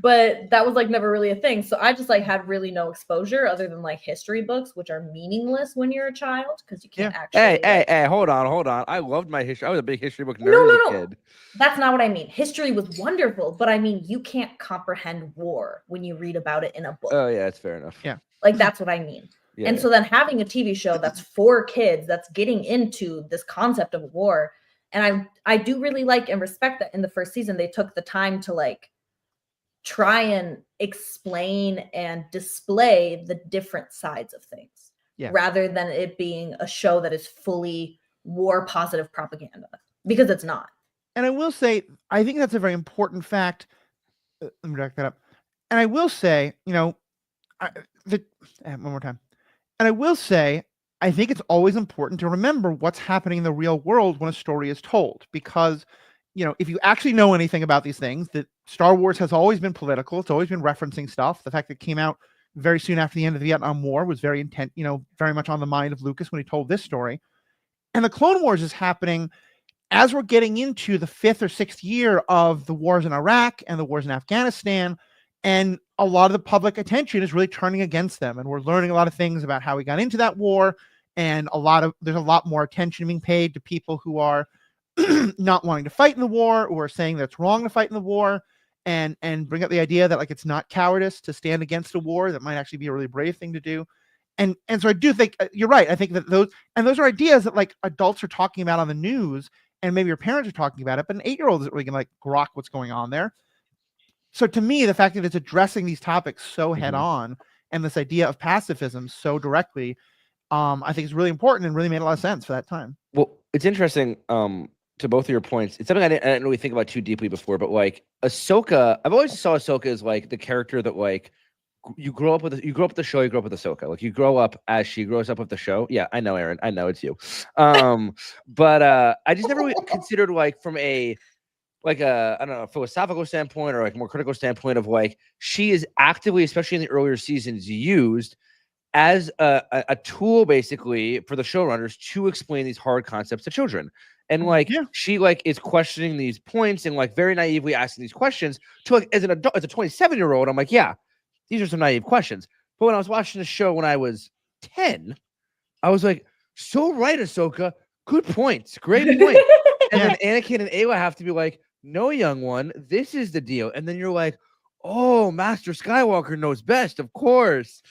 But that was like never really a thing. So I just like had really no exposure other than like history books, which are meaningless when you're a child because you can't actually. Hey, hold on. I loved my history. I was a big history book nerd as a kid. That's not what I mean. History was wonderful, but I mean you can't comprehend war when you read about it in a book. Oh yeah, that's fair enough. Yeah, like that's what I mean. Yeah, and so then having a TV show that's for kids that's getting into this concept of war, and I do really like and respect that in the first season they took the time to like try and explain and display the different sides of things rather than it being a show that is fully war positive propaganda, because it's not. And I will say, I think that's a very important fact. Let me back that up. And I will say, one more time. And I will say, I think it's always important to remember what's happening in the real world when a story is told, because if you actually know anything about these things, that Star Wars has always been political. It's always been referencing stuff. The fact that it came out very soon after the end of the Vietnam War was very very much on the mind of Lucas when he told this story. And the Clone Wars is happening as we're getting into the 5th or 6th year of the wars in Iraq and the wars in Afghanistan. And a lot of the public attention is really turning against them. And we're learning a lot of things about how we got into that war. And there's a lot more attention being paid to people who are not wanting to fight in the war, or saying that it's wrong to fight in the war, and bring up the idea that like it's not cowardice to stand against a war, that might actually be a really brave thing to do. And so I do think you're right. I think that those are ideas that like adults are talking about on the news, and maybe your parents are talking about it, but an 8-year-old isn't really gonna like grok what's going on there. So to me, the fact that it's addressing these topics so head on, and this idea of pacifism so directly, I think is really important and really made a lot of sense for that time. Well, it's interesting. To both of your points, it's something I didn't really think about too deeply before, but like Ahsoka, I've always saw Ahsoka as like the character that like you grow up with the show, you grow up with Ahsoka. Like you grow up as she grows up with the show. Yeah, I know, Aaron. I know it's you. But I just never really considered like from a I don't know, philosophical standpoint or like more critical standpoint of like she is actively, especially in the earlier seasons, used as a tool basically for the showrunners to explain these hard concepts to children. And like she like is questioning these points and like very naively asking these questions to like as an adult, as a 27-year-old, I'm like, yeah, these are some naive questions. But when I was watching the show when I was 10, I was like, so right, Ahsoka, good points, great point. And then Anakin and Ayla have to be like, no, young one, this is the deal. And then you're like, oh, Master Skywalker knows best, of course.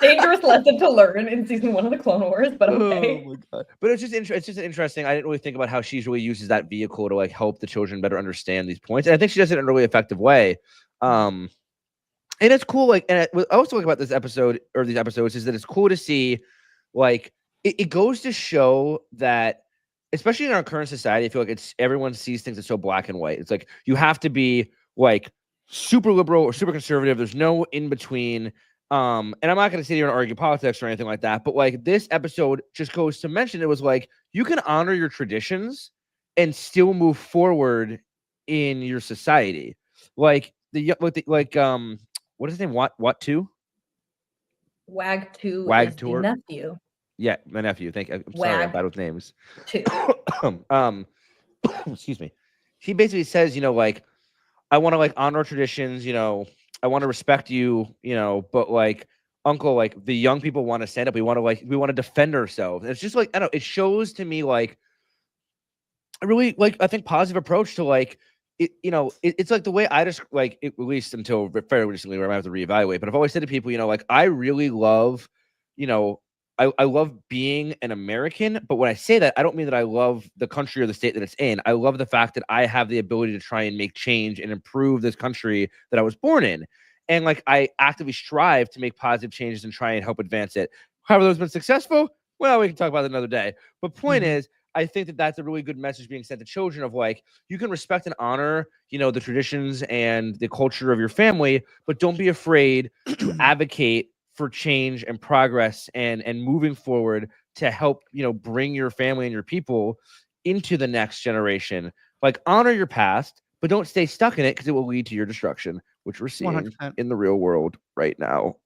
Dangerous lesson to learn in season 1 of the Clone Wars, but okay. Oh my God. But it's just interesting. I didn't really think about how she really uses that vehicle to like help the children better understand these points, and I think she does it in a really effective way. And it's cool. Like, and I also like about this episode or these episodes is that it's cool to see, like, it goes to show that, especially in our current society, I feel like everyone sees things as so black and white. It's like you have to be like super liberal or super conservative. There's no in between. And I'm not going to sit here and argue politics or anything like that, but like this episode just goes to mention it was like you can honor your traditions and still move forward in your society. Like what is his name? What two? Wag 2 Wag is the Tour. nephew. Yeah, my nephew. Thank you. I'm sorry, I'm bad with names. 2. Excuse me. He basically says, like, I want to like honor traditions, I want to respect you, but like uncle, like the young people want to stand up. We want to defend ourselves. And it's just like, I don't know, it shows to me like a really like, I think positive approach to like, it's like the way I just like it, at least until fairly recently where I have to reevaluate, but I've always said to people, like I really love, I love being an American, but when I say that, I don't mean that I love the country or the state that it's in. I love the fact that I have the ability to try and make change and improve this country that I was born in. And like, I actively strive to make positive changes and try and help advance it. However, those have been successful. Well, we can talk about it another day. But point is, I think that that's a really good message being sent to children of like, you can respect and honor, the traditions and the culture of your family, but don't be afraid to advocate for change and progress and moving forward to help, bring your family and your people into the next generation. Like honor your past, but don't stay stuck in it because it will lead to your destruction, which we're seeing 100%. in the real world right now.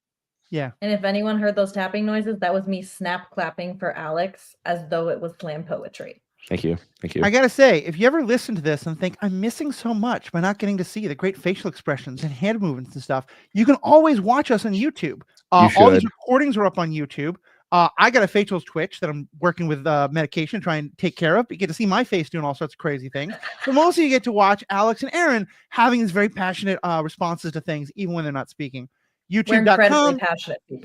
Yeah. And if anyone heard those tapping noises, that was me snap clapping for Alex as though it was slam poetry. Thank you. Thank you. I gotta say, if you ever listen to this and think I'm missing so much by not getting to see the great facial expressions and hand movements and stuff, you can always watch us on YouTube. All these recordings are up on YouTube. I got a facials Twitch that I'm working with medication to try and take care of. But you get to see my face doing all sorts of crazy things. But mostly you get to watch Alex and Aaron having these very passionate responses to things, even when they're not speaking. YouTube.com,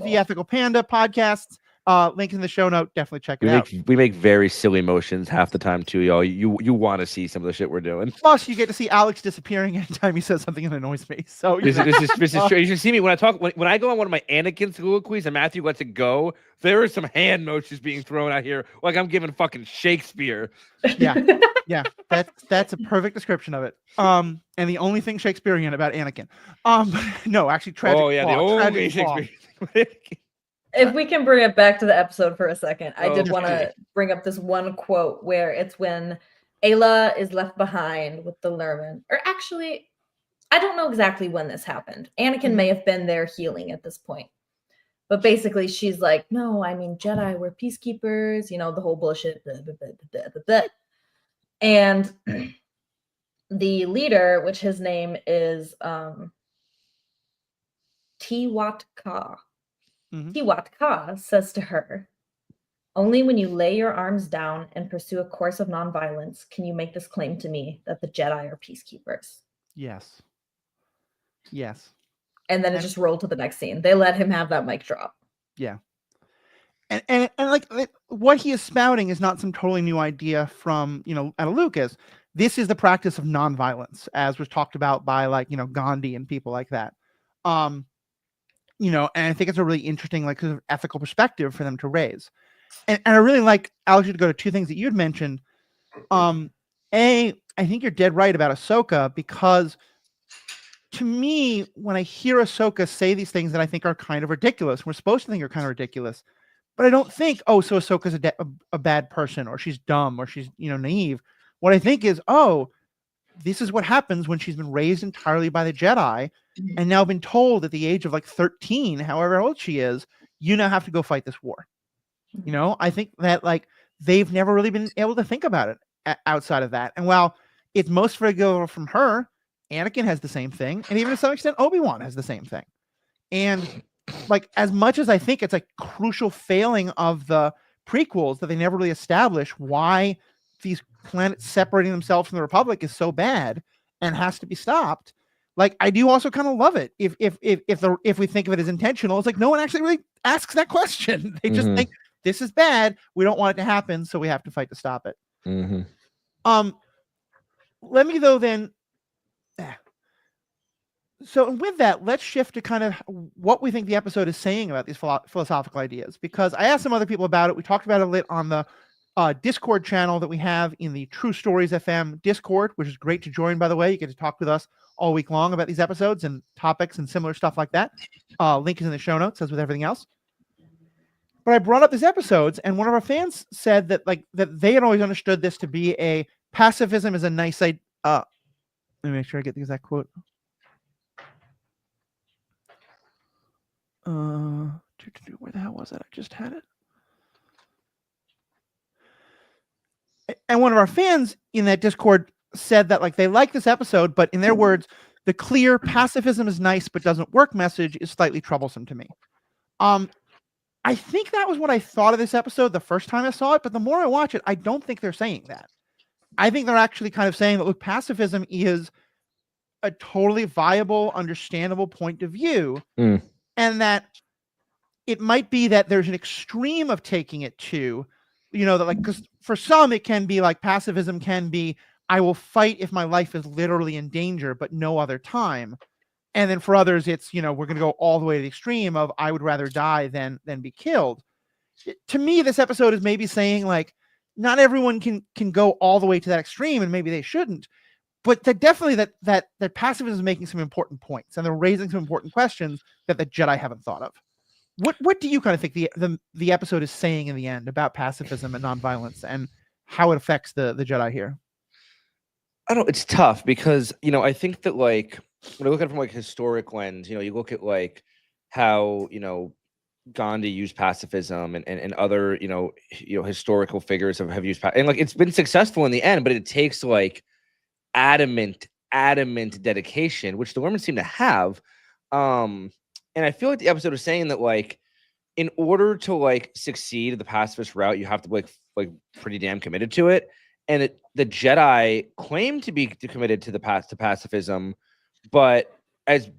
The Ethical Panda podcasts. Link in the show note. Definitely check it out. We make very silly motions half the time too, y'all. You want to see some of the shit we're doing. Plus, you get to see Alex disappearing anytime he says something that annoys me. So this is true. You should see me when I talk. When I go on one of my Anakin soliloquies and Matthew lets it go, there are some hand motions being thrown out here, like I'm giving fucking Shakespeare. Yeah. That's a perfect description of it. And the only thing Shakespearean about Anakin. No, actually, tragic. Oh yeah, flaw, the only Shakespeare. If we can bring it back to the episode for a second, I did want to bring up this one quote where it's when Ayla is left behind with the Lerman. Or actually, I don't know exactly when this happened. Anakin may have been there healing at this point. But basically, she's like, no, I mean, Jedi were peacekeepers, you know, the whole bullshit. Blah, blah, blah, blah, blah, blah. And the leader, which his name is Tiwat Ka. Tiwat Ka says to her, only when you lay your arms down and pursue a course of nonviolence can you make this claim to me that the Jedi are peacekeepers. Yes. And then it just rolled to the next scene. They let him have that mic drop. Yeah. And like what he is spouting is not some totally new idea from, out of Lucas. This is the practice of nonviolence, as was talked about by Gandhi and people like that. And I think it's a really interesting, sort of ethical perspective for them to raise. And I really like, Alex, to go to two things that you had mentioned. I think you're dead right about Ahsoka, because to me, when I hear Ahsoka say these things that I think are kind of ridiculous, we're supposed to think are kind of ridiculous, but I don't think, so Ahsoka's a bad person, or she's dumb, or she's, naive. What I think is, this is what happens when she's been raised entirely by the Jedi and now been told at the age of 13, however old she is, you now have to go fight this war. I think that they've never really been able to think about it outside of that. And while it's most forgivable from her, Anakin has the same thing. And even to some extent, Obi-Wan has the same thing. And as much as I think it's a crucial failing of the prequels that they never really establish why these planets separating themselves from the Republic is so bad and has to be stopped. I do also kind of love it if we think of it as intentional. It's no one actually really asks that question. They just think this is bad. We don't want it to happen, so we have to fight to stop it. Let me though then. So with that, let's shift to kind of what we think the episode is saying about these philosophical ideas, because I asked some other people about it. We talked about it on the Discord channel that we have in the True Stories FM Discord, which is great to join, by the way. You get to talk with us all week long about these episodes and topics and similar stuff like that. Link is in the show notes, as with everything else. But I brought up these episodes, and one of our fans said that that they had always understood this to be a pacifism is a nice idea. Let me make sure I get the exact quote. Where the hell was it? I just had it. And one of our fans in that Discord said that they like this episode, but in their words, the clear pacifism is nice but doesn't work message is slightly troublesome to me. I think that was what I thought of this episode the first time I saw it, but the more I watch it, I don't think they're saying that. I think they're actually kind of saying that, look, pacifism is a totally viable, understandable point of view, and that it might be that there's an extreme of taking it to, because for some it can be pacifism can be, I will fight if my life is literally in danger, but no other time. And then for others, it's, we're going to go all the way to the extreme of I would rather die than be killed. To me, this episode is maybe saying not everyone can go all the way to that extreme, and maybe they shouldn't. But that definitely that pacifism is making some important points, and they're raising some important questions that the Jedi haven't thought of. What do you kind of think the episode is saying in the end about pacifism and nonviolence and how it affects the Jedi here? I don't know. It's tough because I think that when I look at it from historic lens, you look at how, Gandhi used pacifism and other, historical figures have used and like it's been successful in the end, but it takes like adamant dedication, which the women seem to have. And I feel like the episode is saying that like in order to like succeed the pacifist route, you have to be like pretty damn committed to it. And the Jedi claim to be committed to to pacifism, but as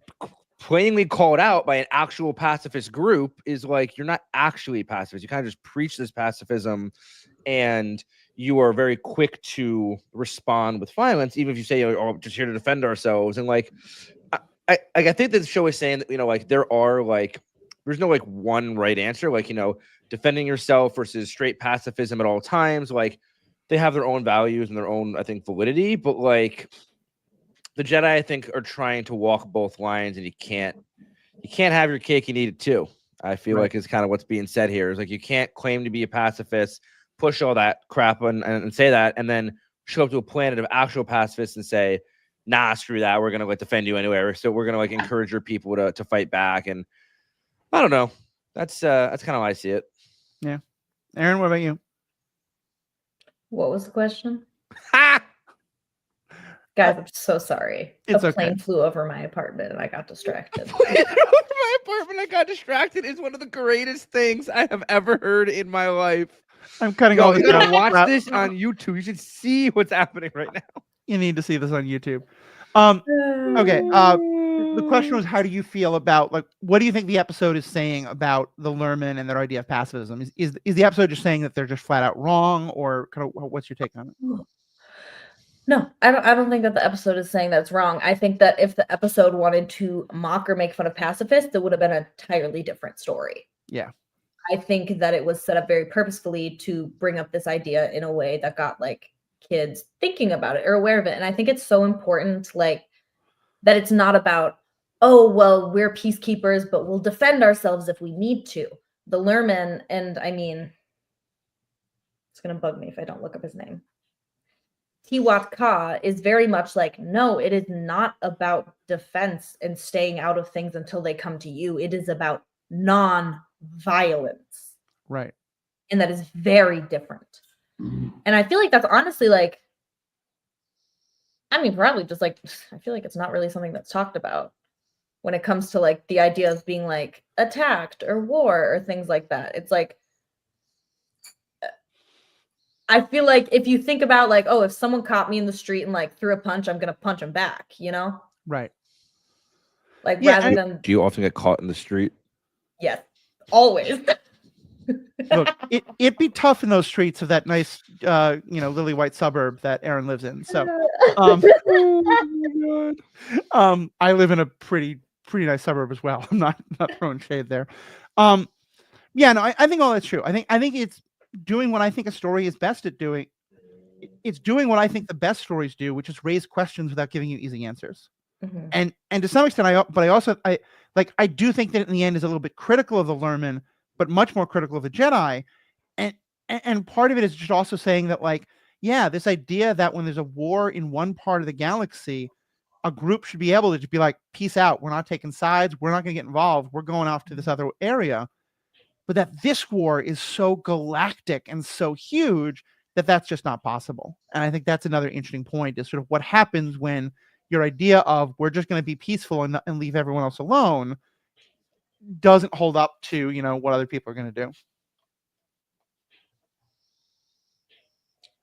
plainly called out by an actual pacifist group is like you're not actually pacifist. You kind of just preach this pacifism, and you are very quick to respond with violence, even if you say, "Oh, just here to defend ourselves." And like, I think that the show is saying that like there are like there's no like one right answer. Like defending yourself versus straight pacifism at all times. Like they have their own values and their own, I think, validity, but like. The Jedi, I think, are trying to walk both lines, and you can't have your cake and eat it too. I feel like is kind of what's being said here. Is like you can't claim to be a pacifist, push all that crap and say that, and then show up to a planet of actual pacifists and say, "Nah, screw that. We're gonna like defend you anyway. So we're gonna like encourage your people to fight back." And I don't know. That's kind of how I see it. Yeah, Aaron, what about you? What was the question? Ha! Guys, I'm so sorry. It's a plane flew over my apartment and I got distracted. My apartment, I got distracted is one of the greatest things I have ever heard in my life. I'm cutting all this out. Watch this on YouTube. You should see what's happening right now. You need to see this on YouTube. Okay. The question was, how do you feel about like what do you think the episode is saying about the Lerman and their idea of pacifism? Is the episode just saying that they're just flat out wrong, or kind of what's your take on it? No, I don't think that the episode is saying that's wrong. I think that if the episode wanted to mock or make fun of pacifists, it would have been an entirely different story. Yeah. I think that it was set up very purposefully to bring up this idea in a way that got like kids thinking about it or aware of it. And I think it's so important, like, that it's not about, oh, well, we're peacekeepers, but we'll defend ourselves if we need to. The Lerman, and I mean, it's going to bug me if I don't look up his name. Tiwat Ka is very much like, no, it is not about defense and staying out of things until they come to you. It is about non-violence. Right. And that is very different. And I feel like that's honestly like, I mean, probably just like, I feel like it's not really something that's talked about when it comes to like the idea of being like attacked or war or things like that. It's like, I feel like if you think about like, oh, if someone caught me in the street and like threw a punch, I'm going to punch him back, you know? Right. Like rather than. Do you often get caught in the street? Yes, always. Look, it'd be tough in those streets of that nice, lily white suburb that Aaron lives in. So, I live in a pretty nice suburb as well. I'm not throwing shade there. I think all that's true. I think it's doing what I think a story is best at doing. It's doing what I think the best stories do, which is raise questions without giving you easy answers. Mm-hmm. And to some extent, I do think that in the end is a little bit critical of the Lerman, but much more critical of the Jedi. And part of it is just also saying that, like, yeah, this idea that when there's a war in one part of the galaxy, a group should be able to just be like, peace out. We're not taking sides. We're not going to get involved. We're going off to this other area. But that this war is so galactic and so huge that that's just not possible. And I think that's another interesting point is sort of what happens when your idea of we're just going to be peaceful and leave everyone else alone doesn't hold up to, what other people are going to do.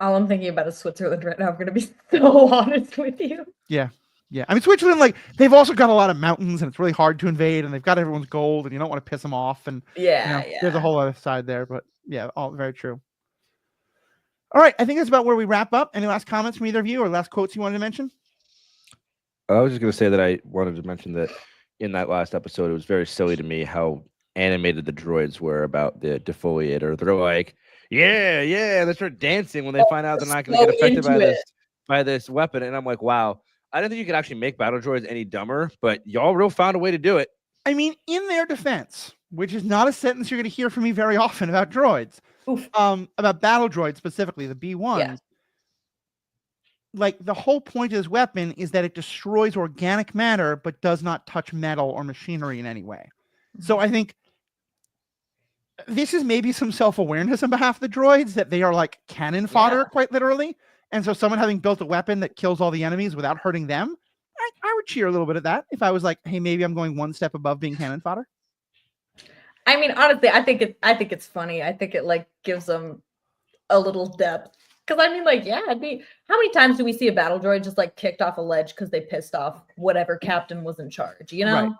All I'm thinking about is Switzerland right now. I'm going to be so honest with you. Yeah. Yeah. I mean, Switzerland, like, they've also got a lot of mountains and it's really hard to invade and they've got everyone's gold and you don't want to piss them off. And there's a whole other side there, but yeah, all very true. All right. I think that's about where we wrap up. Any last comments from either of you or last quotes you wanted to mention? I was just going to say that I wanted to mention that in that last episode, it was very silly to me how animated the droids were about the defoliator. They're like, yeah, they start dancing when they find out they're not going to get affected by this weapon. And I'm like, wow, I don't think you could actually make battle droids any dumber, but y'all real found a way to do it. I mean, in their defense, which is not a sentence you're going to hear from me very often about droids, about battle droids specifically, the B1s. Yeah. Like, the whole point of this weapon is that it destroys organic matter, but does not touch metal or machinery in any way. So I think this is maybe some self-awareness on behalf of the droids that they are like cannon fodder, quite literally. And so someone having built a weapon that kills all the enemies without hurting them, I would cheer a little bit at that if I was like, hey, maybe I'm going one step above being cannon fodder. I mean, honestly, I think it's funny. I think it like gives them a little depth. Because I mean, like, yeah, how many times do we see a battle droid just like kicked off a ledge because they pissed off whatever captain was in charge, you know? Right.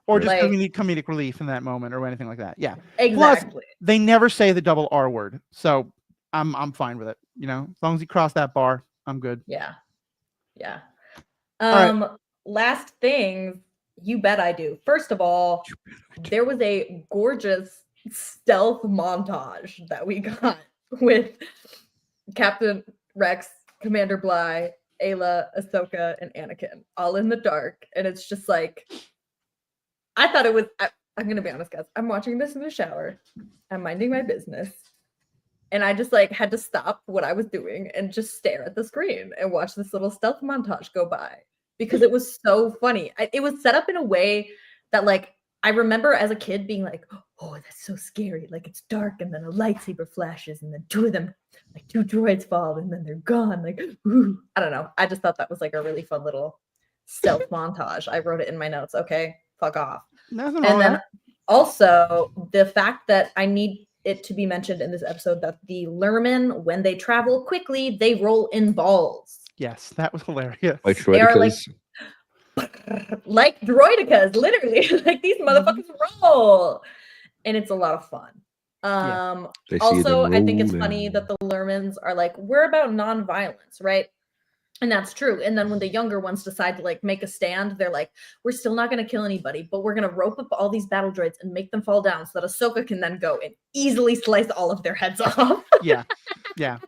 Or just because like, we need comedic relief in that moment or anything like that. Yeah. Exactly. Plus, they never say the double R word. So I'm fine with it. You know, as long as you cross that bar, I'm good. Yeah. Yeah. Right. Last things, you bet I do. First of all, there was a gorgeous stealth montage that we got with Captain Rex, Commander Bly, Ayla, Ahsoka, and Anakin all in the dark. And it's just like, I thought it was, I'm going to be honest, guys. I'm watching this in the shower. I'm minding my business. And I just like had to stop what I was doing and just stare at the screen and watch this little stealth montage go by because it was so funny. It was set up in a way that like, I remember as a kid being like, oh, that's so scary. Like it's dark and then a lightsaber flashes and then two of them, like two droids fall and then they're gone. Like, ooh. I don't know. I just thought that was like a really fun little stealth montage. I wrote it in my notes. Okay, fuck off. Nothing and then also the fact that I need it to be mentioned in this episode that the Lurmen, when they travel quickly, they roll in balls. Yes, that was hilarious. Like they are like droidicas, literally. Like these motherfuckers roll. And it's a lot of fun. Also, I think it's funny that the Lurmens are like, we're about non-violence, right? And that's true. And then when the younger ones decide to like make a stand, they're like, we're still not going to kill anybody, but we're going to rope up all these battle droids and make them fall down so that Ahsoka can then go and easily slice all of their heads off. Yeah. Yeah.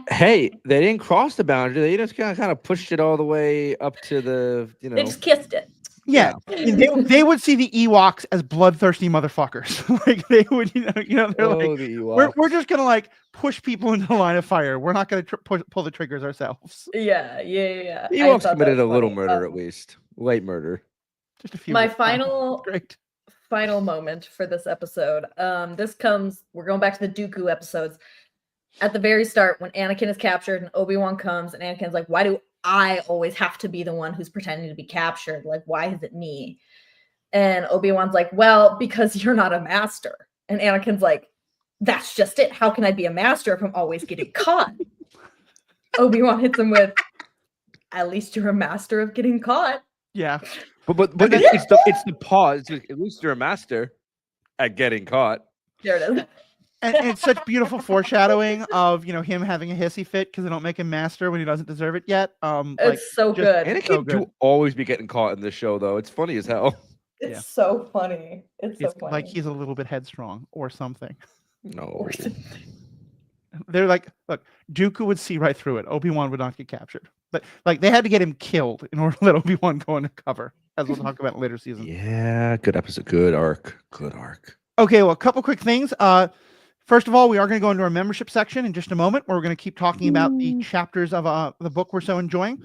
Hey, they didn't cross the boundary. They just kind of pushed it all the way up to the, you know. They just kissed it. Yeah. They would see the Ewoks as bloodthirsty motherfuckers. Like they would, they're like, we're just going to like push people into the line of fire. We're not going to pull the triggers ourselves. Yeah. The Ewoks committed a little murder at least. Light murder. Just a few. My final moment for this episode. We're going back to the Dooku episodes. At the very start, when Anakin is captured and Obi-Wan comes and Anakin's like, why do I always have to be the one who's pretending to be captured? Like, why is it me? And Obi-Wan's like, well, because you're not a master. And Anakin's like, that's just it. How can I be a master if I'm always getting caught? Obi-Wan hits him with, at least you're a master of getting caught. Yeah. But it's the pause. At least you're a master at getting caught. There it is. And it's such beautiful foreshadowing of him having a hissy fit because they don't make him master when he doesn't deserve it yet. It's so good. Anakin do always be getting caught in this show, though. It's funny as hell. It's so funny. It's so funny. Like he's a little bit headstrong or something. No. They're like, look, Dooku would see right through it. Obi-Wan would not get captured. But like they had to get him killed in order to let Obi-Wan go into cover, as we'll talk about in later seasons. Yeah, good episode. Good arc. Good arc. Okay, well, a couple quick things. First of all, we are going to go into our membership section in just a moment, where we're going to keep talking about the chapters of the book we're so enjoying.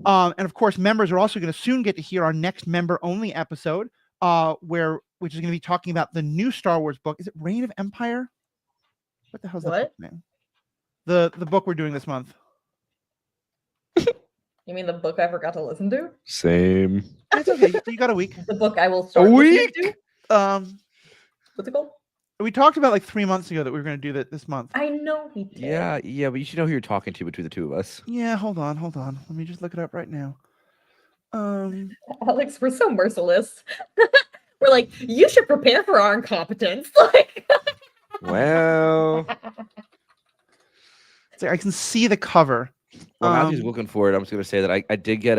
And of course, members are also going to soon get to hear our next member-only episode, which is going to be talking about the new Star Wars book. Is it Reign of Empire? What the hell's that book name? The book we're doing this month. You mean the book I forgot to listen to? Same. It's okay. You got a week. The book I will start listening to? What's it called? We talked about like 3 months ago that we were going to do that this month. I know we did. Yeah, but you should know who you're talking to between the two of us. Yeah, hold on. Let me just look it up right now. Alex, we're so merciless. We're like, you should prepare for our incompetence. Like, well, I can see the cover. Well, Matthew's looking for it. I'm just going to say that I did get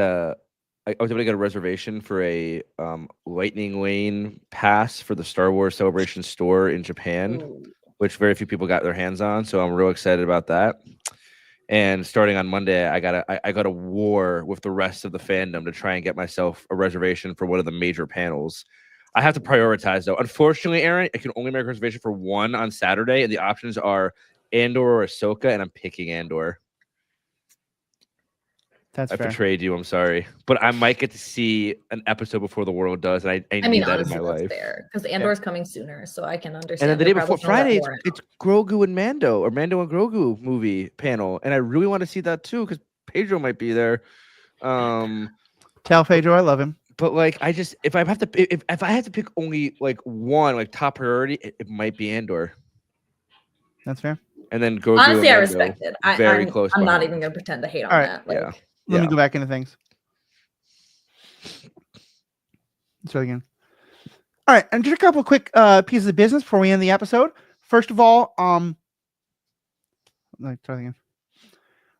I was able to get a reservation for a Lightning Lane pass for the Star Wars Celebration store in Japan, which very few people got their hands on. So I'm real excited about that. And starting on Monday, I got a war with the rest of the fandom to try and get myself a reservation for one of the major panels. I have to prioritize though. Unfortunately, Aaron, I can only make a reservation for one on Saturday, and the options are Andor or Ahsoka, and I'm picking Andor. That's I fair. betrayed you. I'm sorry, but I might get to see an episode before the world does, and I need that honestly, in my life. Fair because Andor's coming sooner, so I can understand. And then the day before Friday, it's Grogu and Mando, or Mando and Grogu movie panel, and I really want to see that too because Pedro might be there. Tell Pedro I love him. But like, if I have to pick only like one like top priority, it might be Andor. That's fair. And then Grogu. Honestly, and I Mando, respect it. very close. I'm not even gonna pretend to hate on that. Like, Let me go back into things. So again. All right, and just a couple of quick pieces of business before we end the episode. First of all, try again.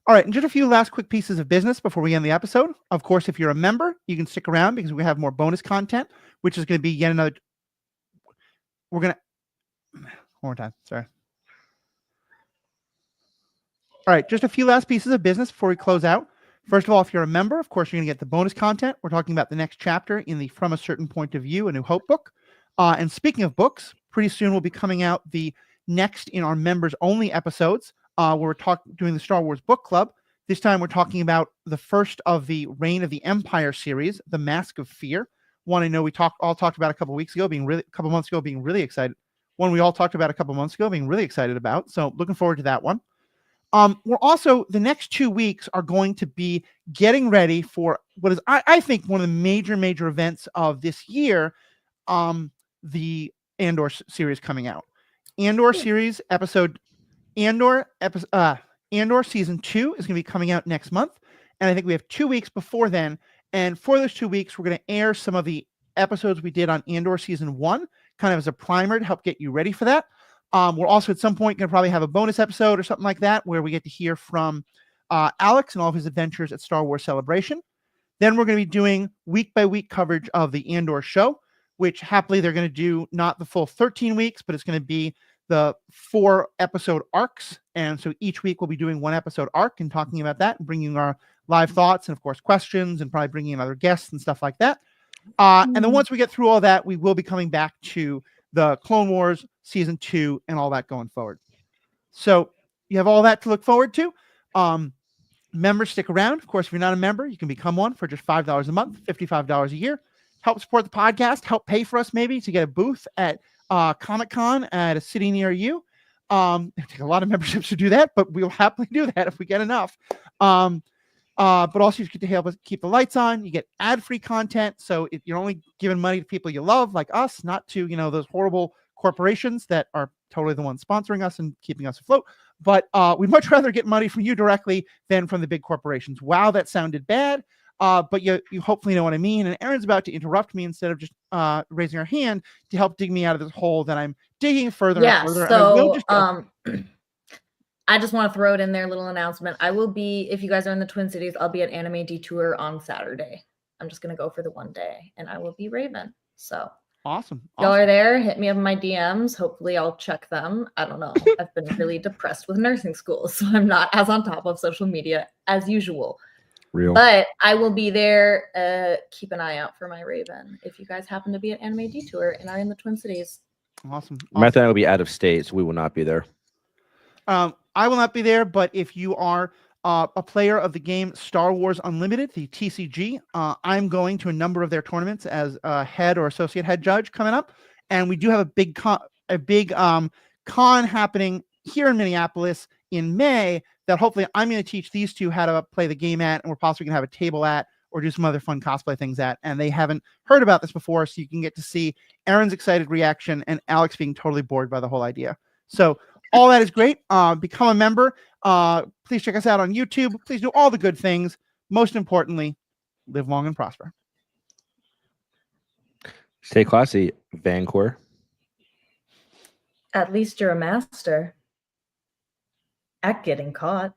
All right, and just a few last quick pieces of business before we end the episode. Of course, if you're a member, you can stick around because we have more bonus content, which is going to be yet another. We're gonna one more time. Sorry. All right, just a few last pieces of business before we close out. First of all, if you're a member, of course, you're going to get the bonus content. We're talking about the next chapter in the From a Certain Point of View, A New Hope book. And speaking of books, pretty soon we'll be coming out the next in our members-only episodes where we're doing the Star Wars Book Club. This time we're talking about the first of the Reign of the Empire series, The Mask of Fear. One I know we all talked about a couple months ago, being really excited. One we all talked about a couple months ago, being really excited about. So looking forward to that one. We're also, the next 2 weeks are going to be getting ready for what is, I think, one of the major events of this year, the Andor series coming out. Andor series Andor season 2 is going to be coming out next month. And I think we have 2 weeks before then. And for those 2 weeks, we're going to air some of the episodes we did on Andor season 1, kind of as a primer to help get you ready for that. We're also at some point going to probably have a bonus episode or something like that where we get to hear from Alex and all of his adventures at Star Wars Celebration. Then we're going to be doing week-by-week coverage of the Andor show, which happily they're going to do not the full 13 weeks, but it's going to be the 4 episode arcs. And so each week we'll be doing 1 episode arc and talking about that and bringing our live thoughts and, of course, questions and probably bringing in other guests and stuff like that. And then once we get through all that, we will be coming back to the Clone Wars season 2 and all that going forward. So you have all that to look forward to. Members, stick around. Of course, if you're not a member, you can become one for just $5 a month, $55 a year. Help support the podcast. Help pay for us maybe to get a booth at Comic-Con at a city near you. It takes a lot of memberships to do that, but we'll happily do that if we get enough. But also you get to help us keep the lights on. You get ad-free content. So if you're only giving money to people you love, like us, not to, those horrible corporations that are totally the ones sponsoring us and keeping us afloat. But we'd much rather get money from you directly than from the big corporations. Wow, that sounded bad. But you hopefully know what I mean. And Erin's about to interrupt me instead of just raising her hand to help dig me out of this hole that I'm digging further and further. So I just want to throw it in there, little announcement. I will be, if you guys are in the Twin Cities, I'll be at Anime Detour on Saturday. I'm just going to go for the one day and I will be Raven. So awesome. Y'all are there. Hit me up in my DMs. Hopefully I'll check them. I don't know. I've been really depressed with nursing school, so I'm not as on top of social media as usual. Real. But I will be there. Keep an eye out for my Raven. If you guys happen to be at Anime Detour and are in the Twin Cities. Awesome. Matt and I will be out of state, so we will not be there. I will not be there, but if you are a player of the game Star Wars Unlimited, the TCG, I'm going to a number of their tournaments as a head or associate head judge coming up, and we do have a big con happening here in Minneapolis in May that hopefully I'm going to teach these two how to play the game at, and we're possibly going to have a table at or do some other fun cosplay things at, and they haven't heard about this before, so you can get to see Erin's excited reaction and Alex being totally bored by the whole idea. So all that is great. Become a member. Please check us out on YouTube. Please do all the good things. Most importantly, live long and prosper. Stay classy, Vancouver. At least you're a master at getting caught.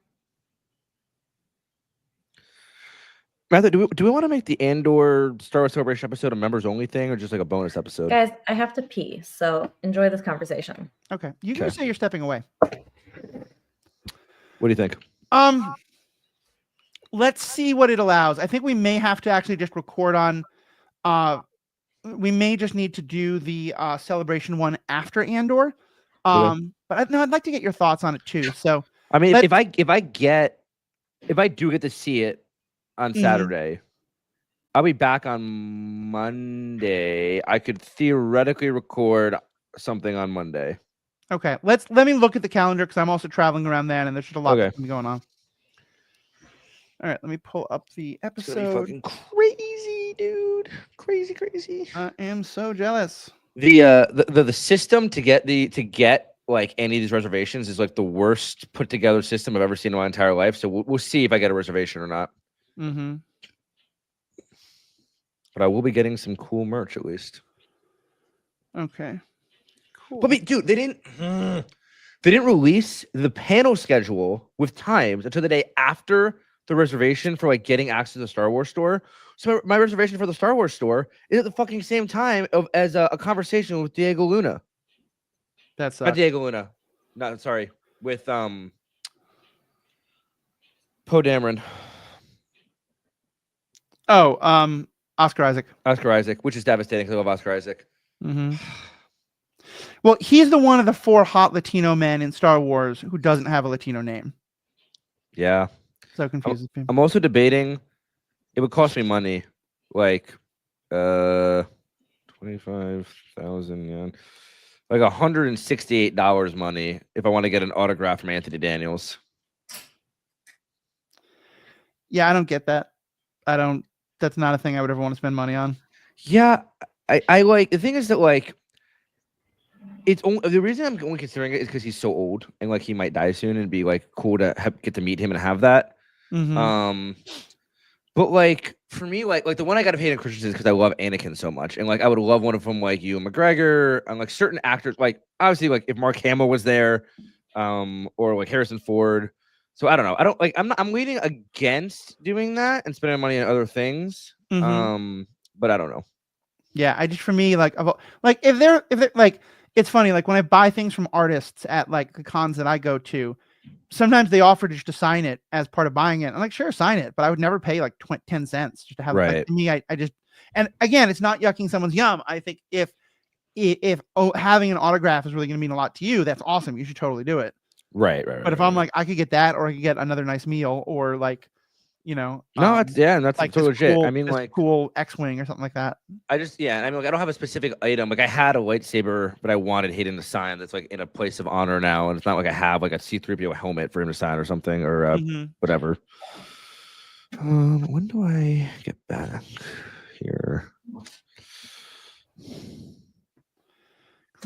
Matthew, do we want to make the Andor Star Wars Celebration episode a members only thing or just like a bonus episode? Guys, I have to pee, so enjoy this conversation. Okay. You can say you're stepping away. What do you think? Let's see what it allows. I think we may have to actually just record on we may just need to do the celebration one after Andor. But I'd like to get your thoughts on it too. So I mean, if I do get to see it, on Saturday. I'll be back on Monday. I could theoretically record something on Monday. Okay, let me look at the calendar because I'm also traveling around then, and there's just a lot that's going on. All right, let me pull up the episode. It's gonna be fucking crazy, dude. Crazy. I am so jealous. The system to get like any of these reservations is like the worst put together system I've ever seen in my entire life. So we'll see if I get a reservation or not. Mm-hmm. But I will be getting some cool merch at least. Okay. Cool. But dude, they didn't release the panel schedule with times until the day after the reservation for like getting access to the Star Wars store. So my reservation for the Star Wars store is at the fucking same time as a conversation with Diego Luna. That's not Diego Luna. No, sorry, with Poe Dameron. Oh, Oscar Isaac. Oscar Isaac, which is devastating because I love Oscar Isaac. Mm-hmm. Well, he's the one of the 4 hot Latino men in Star Wars who doesn't have a Latino name. Yeah. So confuses me. I'm also debating. It would cost me money, like 25,000 yen, like $168 money if I want to get an autograph from Anthony Daniels. Yeah, I don't get that. That's not a thing I would ever want to spend money on. Yeah, I like the thing is that like it's only the reason I'm only considering it is because he's so old and like he might die soon and be like cool to get to meet him and have that. Mm-hmm. But like for me, like the one I got to pay in Christians is because I love Anakin so much, and like I would love one of them like Ewan McGregor and like certain actors, like obviously like if Mark Hamill was there, or like Harrison Ford. So I don't know. I'm leaning against doing that and spending money on other things. Mm-hmm. But I don't know. Yeah, I just for me like if they're like it's funny like when I buy things from artists at like the cons that I go to. Sometimes they offer just to sign it as part of buying it. I'm like, sure, sign it, but I would never pay like 10 cents just to have right. Like, to me, I just, and again, it's not yucking someone's yum. I think if having an autograph is really going to mean a lot to you, that's awesome. You should totally do it. Right. But if I'm like, I could get that, or I could get another nice meal, or like, you know, no, it's and that's like so legit. Cool, I mean, like cool X-wing or something like that. I mean, like I don't have a specific item. Like I had a lightsaber, but I wanted Hayden to sign. That's like in a place of honor now, and it's not like I have like a C-3PO helmet for him to sign or something or whatever. When do I get back here?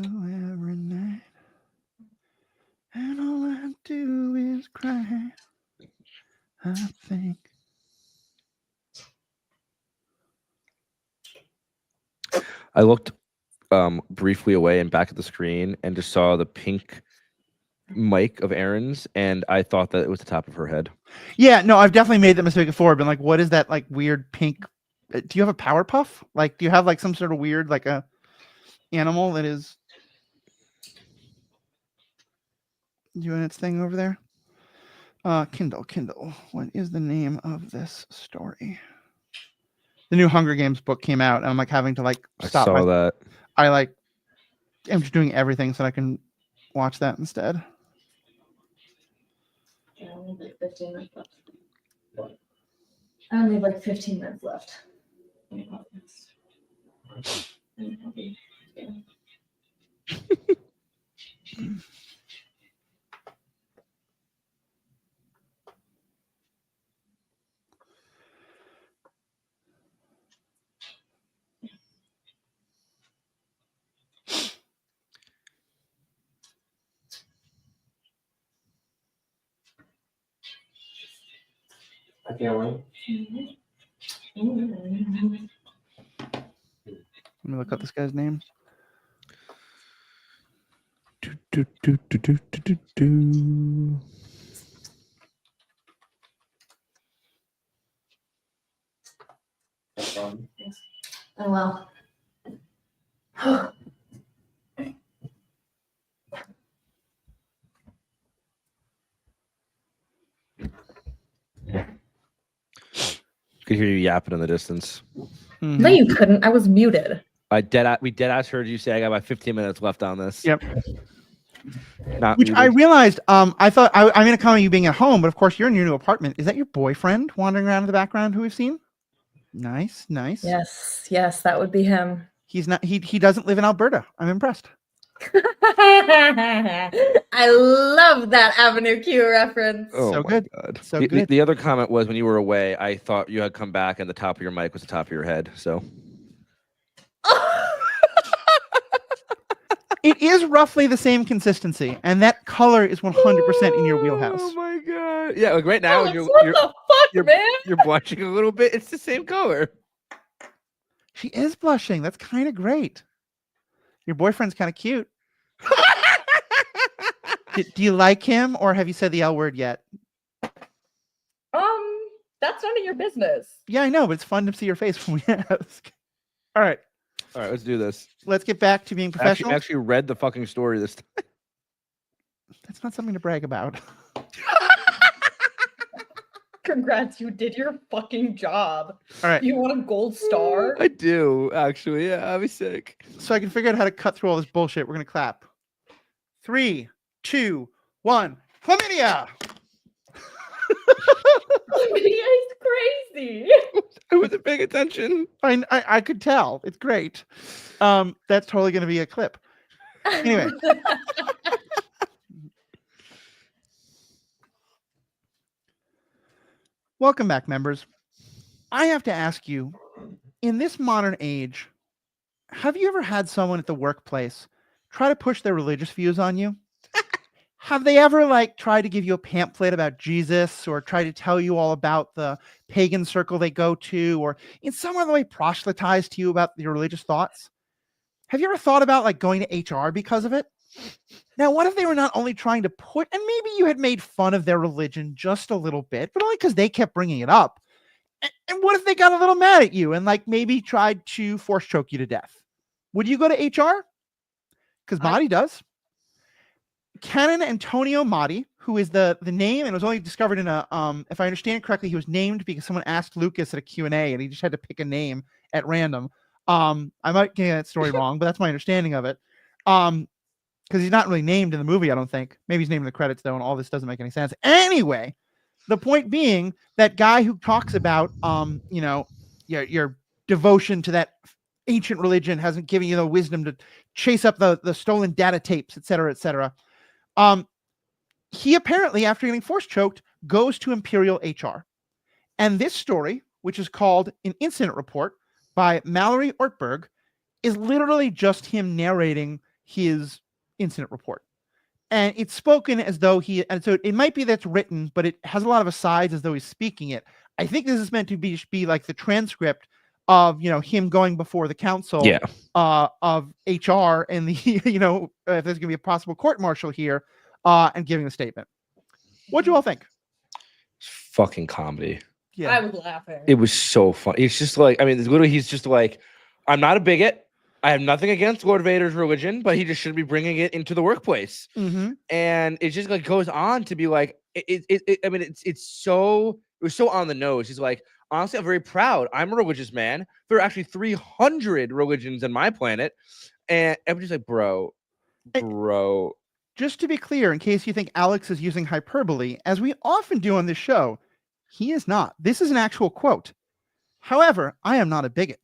Every night, and all I do is cry. I think. I looked briefly away and back at the screen and just saw the pink mic of Erin's, and I thought that it was the top of her head. Yeah, no, I've definitely made that mistake before. Been like, what is that like weird pink? Do you have a Powerpuff? Like, do you have like some sort of weird like a animal that is doing its thing over there? Kindle. What is the name of this story? The new Hunger Games book came out, and I'm like having to like stop. I saw that. I'm just doing everything so I can watch that instead. I only have like 15 minutes left. I only have like 15 minutes left. I can't wait. Let me look up this guy's name. Oh well. Could hear you yapping in the distance. No, you couldn't. I was muted. We dead ass heard you say I got about 15 minutes left on this. Yep. Not Which I muted. realized, I thought I made a comment on you being at home, but of course you're in your new apartment. Is that your boyfriend wandering around in the background who we've seen? Nice. Yes, that would be him. He's not. He doesn't live in Alberta. I'm impressed. I love that Avenue Q reference. Oh So my good. God. So the, good. The other comment was when you were away, I thought you had come back and the top of your mic was the top of your head. So It is roughly the same consistency, and that color is 100% in your wheelhouse. Oh my God. Yeah, like right now Alex, what the fuck, man? you're blushing a little bit. It's the same color. She is blushing. That's kind of great. Your boyfriend's kind of cute. Do you like him, or have you said the L word yet? That's none of your business. Yeah, I know, but it's fun to see your face when we ask. All right, Let's do this. let's get back to being professional. Actually read the fucking story this time. That's not something to brag about. Congrats, you did your fucking job. All right, You want a gold star? I do, actually. Yeah, I'll be sick. so I can figure out how to cut through all this bullshit. We're gonna clap. 3, 2, 1. Chlamydia. Chlamydia is crazy. I wasn't paying attention. I could tell. It's great. That's totally gonna be a clip. Anyway. Welcome back, members. I have to ask you, in this modern age, have you ever had someone at the workplace try to push their religious views on you? Have they ever tried to give you a pamphlet about Jesus, or try to tell you all about the pagan circle they go to, or in some other way proselytize to you about your religious thoughts? Have you ever thought about going to HR because of it? Now, what if they were not only trying to put, and maybe you had made fun of their religion just a little bit, but only because they kept bringing it up. And what if they got a little mad at you and maybe tried to force choke you to death? Would you go to HR? Because Mahdi does. Canon Antonio Mahdi, who is the name, and was only discovered in a, if I understand it correctly, he was named because someone asked Lucas at a Q&A and he just had to pick a name at random. I might get that story wrong, but that's my understanding of it. Because he's not really named in the movie, I don't think. Maybe he's named in the credits, though, and all this doesn't make any sense. Anyway, the point being, that guy who talks about, your devotion to that ancient religion hasn't given you the wisdom to chase up the stolen data tapes, et cetera, et cetera. He apparently, after getting force choked, goes to Imperial HR. And this story, which is called An Incident Report by Mallory Ortberg, is literally just him narrating his incident report. And it's spoken as though and so it might be that's written, but it has a lot of asides as though he's speaking it. I think this is meant to be like the transcript of, him going before the council of HR and the, if there's going to be a possible court martial here, and giving the statement. What'd you all think? Fucking comedy. Yeah. I was laughing. It was so fun. It's just he's just I'm not a bigot. I have nothing against Lord Vader's religion, but he just shouldn't be bringing it into the workplace. Mm-hmm. And it just goes on to be it was so on the nose. He's like, honestly, I'm very proud. I'm a religious man. There are actually 300 religions on my planet. And I'm just like, bro. Just to be clear, in case you think Alex is using hyperbole, as we often do on this show, he is not. This is an actual quote. However, I am not a bigot.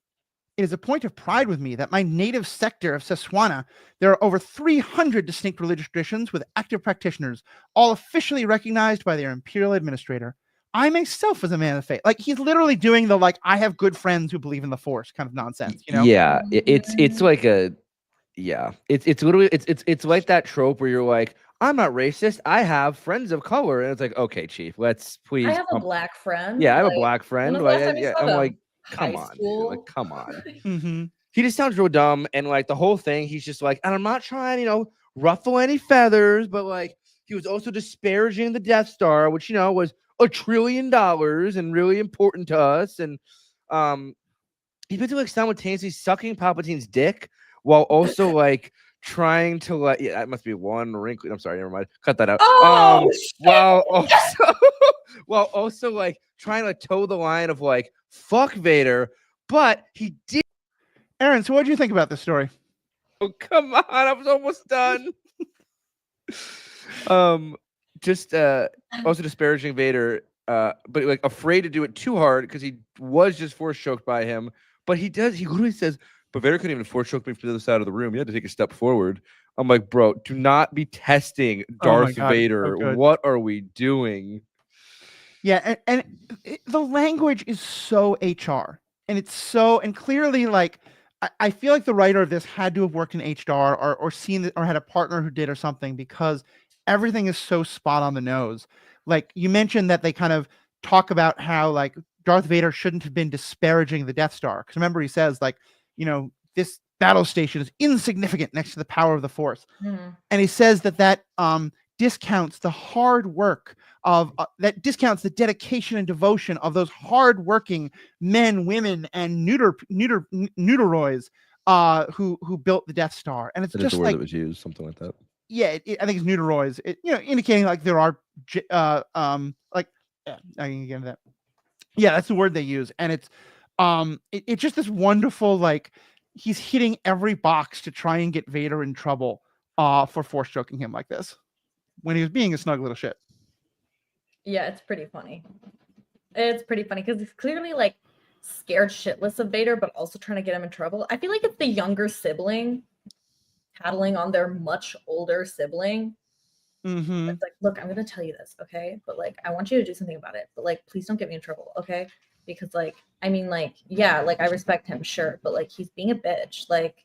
It is a point of pride with me that my native sector of Seswana, there are over 300 distinct religious traditions with active practitioners, all officially recognized by their imperial administrator. I myself was a man of faith. He's literally doing the I have good friends who believe in the Force kind of nonsense. Yeah, it's like it's literally it's like that trope where you're like, I'm not racist. I have friends of color, and it's like, okay, Chief, let's please. I have a black friend. Yeah, I have a black friend. When was the last time you saw I'm them? like, come on, dude. Come on. Mm-hmm. He just sounds real dumb, and the whole thing, he's just and I'm not trying, ruffle any feathers, but he was also disparaging the Death Star, which was $1 trillion and really important to us, and he's basically simultaneously sucking Palpatine's dick while also trying to yeah, that must be one wrinkle. I'm sorry, never mind. Cut that out. While also trying to toe the line of fuck Vader, but he did. Aaron, so what do you think about this story? Oh, come on, I was almost done. Just also disparaging Vader, but like afraid to do it too hard because he was just force choked by him. But he literally says, but Vader couldn't even force choke me from the other side of the room. He had to take a step forward. I'm like, bro, do not be testing Darth Vader. So what are we doing? Yeah, and the language is so HR, and it's so, and clearly, like, I feel like the writer of this had to have worked in HR or seen it or had a partner who did or something, because everything is so spot on the nose. Like you mentioned that they kind of talk about how like Darth Vader shouldn't have been disparaging the Death Star, because remember he says like, this battle station is insignificant next to the power of the Force, and he says that discounts the hard work of that discounts the dedication and devotion of those hardworking men, women, and neuteroids who built the Death Star. And it's that just the word like that was used, something like that. Yeah, I think it's neuteroids. Indicating like there are I can get into that. Yeah, that's the word they use, and it's just this wonderful, like, he's hitting every box to try and get Vader in trouble for force choking him like this when he was being a snug little shit. Yeah, it's pretty funny. It's pretty funny because he's clearly like scared shitless of Vader, but also trying to get him in trouble. I feel like it's the younger sibling tattling on their much older sibling. It's like, look, I'm gonna tell you this, okay? But like, I want you to do something about it. But like, please don't get me in trouble, okay? Because like, I mean, like, yeah, like I respect him, sure, but like he's being a bitch, like.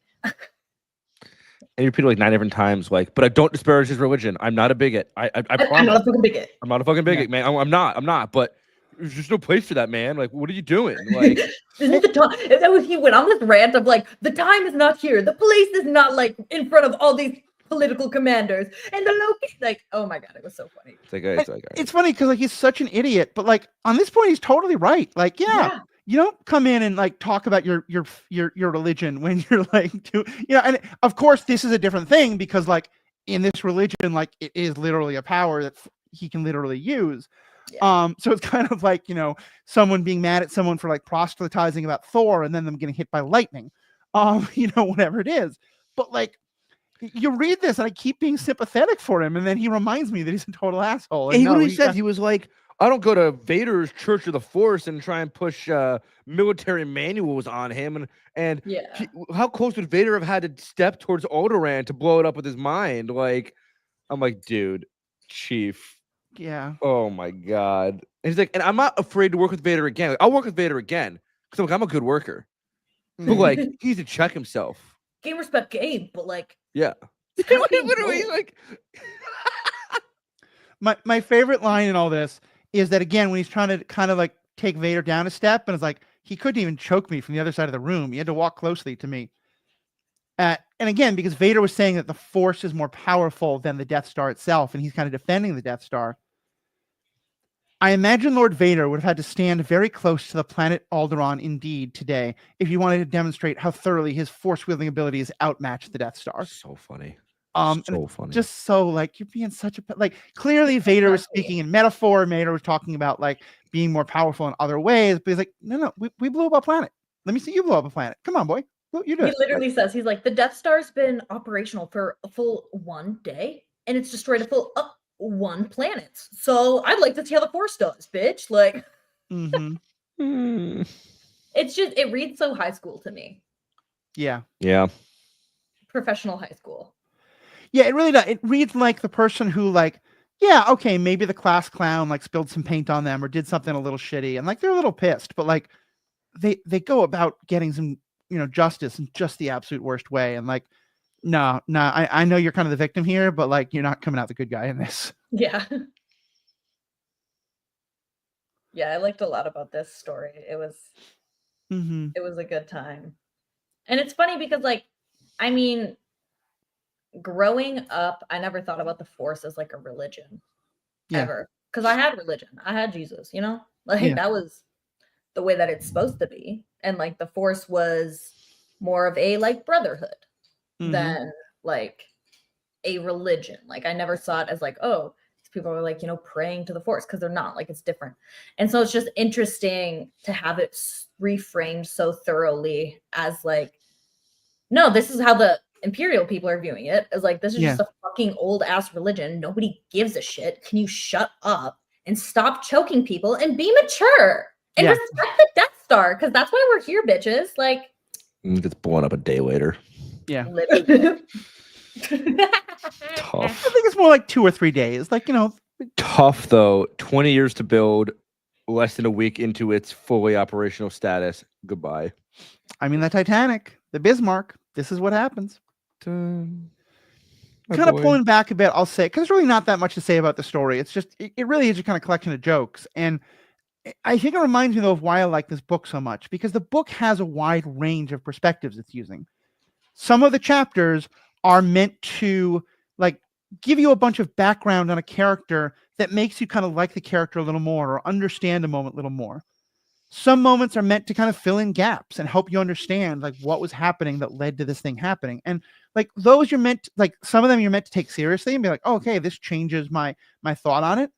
And you repeat it like 9 different times, like, but I don't disparage his religion. I'm not a bigot. I promise. I'm not a fucking bigot. I'm not a fucking bigot, man. I'm not. But there's just no place for that, man. Like, what are you doing? Like, isn't the time? That was he went on this rant of like, the time is not here. The place is not like in front of all these political commanders and the location. Like, oh my god, it was so funny. It's funny because like he's such an idiot, but like on this point, he's totally right. Like, yeah. You don't come in and like talk about your religion when you're like, and of course this is a different thing because like in this religion, like it is literally a power that he can literally use. Yeah. So it's kind of like, someone being mad at someone for like proselytizing about Thor and then them getting hit by lightning, whatever it is. But like, you read this and I keep being sympathetic for him. And then he reminds me that he's a total asshole. And he literally said, he was like, I don't go to Vader's Church of the Force and try and push military manuals on him. And how close would Vader have had to step towards Alderaan to blow it up with his mind? Like, I'm like, dude, Chief. Yeah. Oh my God. And he's like, and I'm not afraid to work with Vader again. Like, I'll work with Vader again because I'm a good worker. But like, he needs to check himself. Game respect game, but like, yeah. Literally, like. My favorite line in all this is that, again, when he's trying to kind of like take Vader down a step, and it's like, he couldn't even choke me from the other side of the room. He had to walk closely to me. And again, because Vader was saying that the Force is more powerful than the Death Star itself, and he's kind of defending the Death Star. I imagine Lord Vader would have had to stand very close to the planet Alderaan indeed today if he wanted to demonstrate how thoroughly his force-wielding abilities outmatch the Death Star. So funny. So funny. Just so like you're being such a like clearly Vader was speaking in metaphor. Vader was talking about like being more powerful in other ways, but he's like, no, we blew up a planet. Let me see you blow up a planet. Come on, boy. You do it. He literally says, he's like, the Death Star's been operational for a full 1 day, and it's destroyed a full 1 planet. So I'd like to see how the Force does, bitch. Like, it's just, it reads so high school to me. Yeah. Professional high school. Yeah, it really does. It reads like the person who like, yeah, okay, maybe the class clown like spilled some paint on them or did something a little shitty, and like they're a little pissed, but like they go about getting some justice in just the absolute worst way, and like, no, I know you're kind of the victim here, but like you're not coming out the good guy in this. Yeah. Yeah, I liked a lot about this story. It was a good time. And it's funny because like, I mean, growing up, I never thought about the Force as like a religion ever. Because I had religion. I had Jesus, like that was the way that it's supposed to be. And like the Force was more of a like brotherhood than like a religion. Like I never saw it as like, oh, these people are like, praying to the Force, because they're not. Like it's different. And so it's just interesting to have it reframed so thoroughly as like, no, this is how the Imperial people are viewing it, as like, this is just a fucking old ass religion. Nobody gives a shit. Can you shut up and stop choking people and be mature and respect the Death Star? Because that's why we're here, bitches. Like, it gets blown up a day later. Yeah. Tough. I think it's more like 2 or 3 days. Like, Tough though. 20 years to build, less than a week into its fully operational status. Goodbye. I mean, the Titanic, the Bismarck, this is what happens. Kind of pulling back a bit, I'll say, because there's really not that much to say about the story. It's just, it really is a kind of collection of jokes. And I think it reminds me, though, of why I like this book so much, because the book has a wide range of perspectives it's using. Some of the chapters are meant to, like, give you a bunch of background on a character that makes you kind of like the character a little more or understand a moment a little more. Some moments are meant to kind of fill in gaps and help you understand, like, what was happening that led to this thing happening. And like those you're meant to, like, some of them you're meant to take seriously and be like, oh, okay, this changes my thought on it.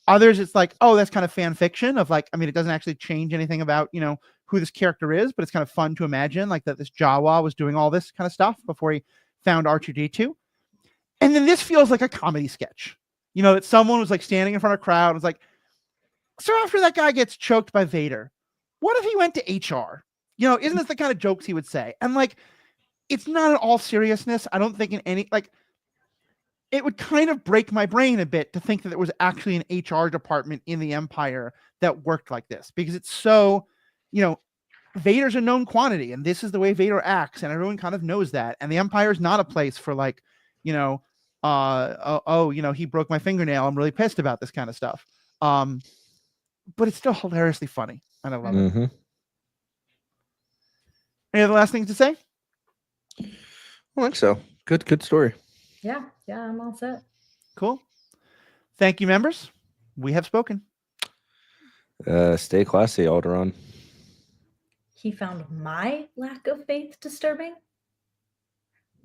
Others, it's like, oh, that's kind of fan fiction of, like, I mean, it doesn't actually change anything about, who this character is, but it's kind of fun to imagine, like, that this Jawa was doing all this kind of stuff before he found R2-D2. And then this feels like a comedy sketch, that someone was like standing in front of a crowd and was like, so after that guy gets choked by Vader, what if he went to HR? Isn't this the kind of jokes he would say? And like, it's not at all seriousness. I don't think in any, like, it would kind of break my brain a bit to think that there was actually an HR department in the Empire that worked like this, because it's so, Vader's a known quantity and this is the way Vader acts. And everyone kind of knows that. And the Empire is not a place for, like, he broke my fingernail, I'm really pissed about this kind of stuff. But it's still hilariously funny. And I love it. Any other last things to say? I think so. Good story. Yeah, I'm all set. Cool. Thank you, members. We have spoken. Stay classy, Alderaan. He found my lack of faith disturbing.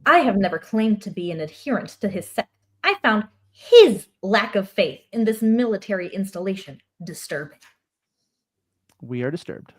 I have never claimed to be an adherent to his sect. I found his lack of faith in this military installation disturbing. We are disturbed.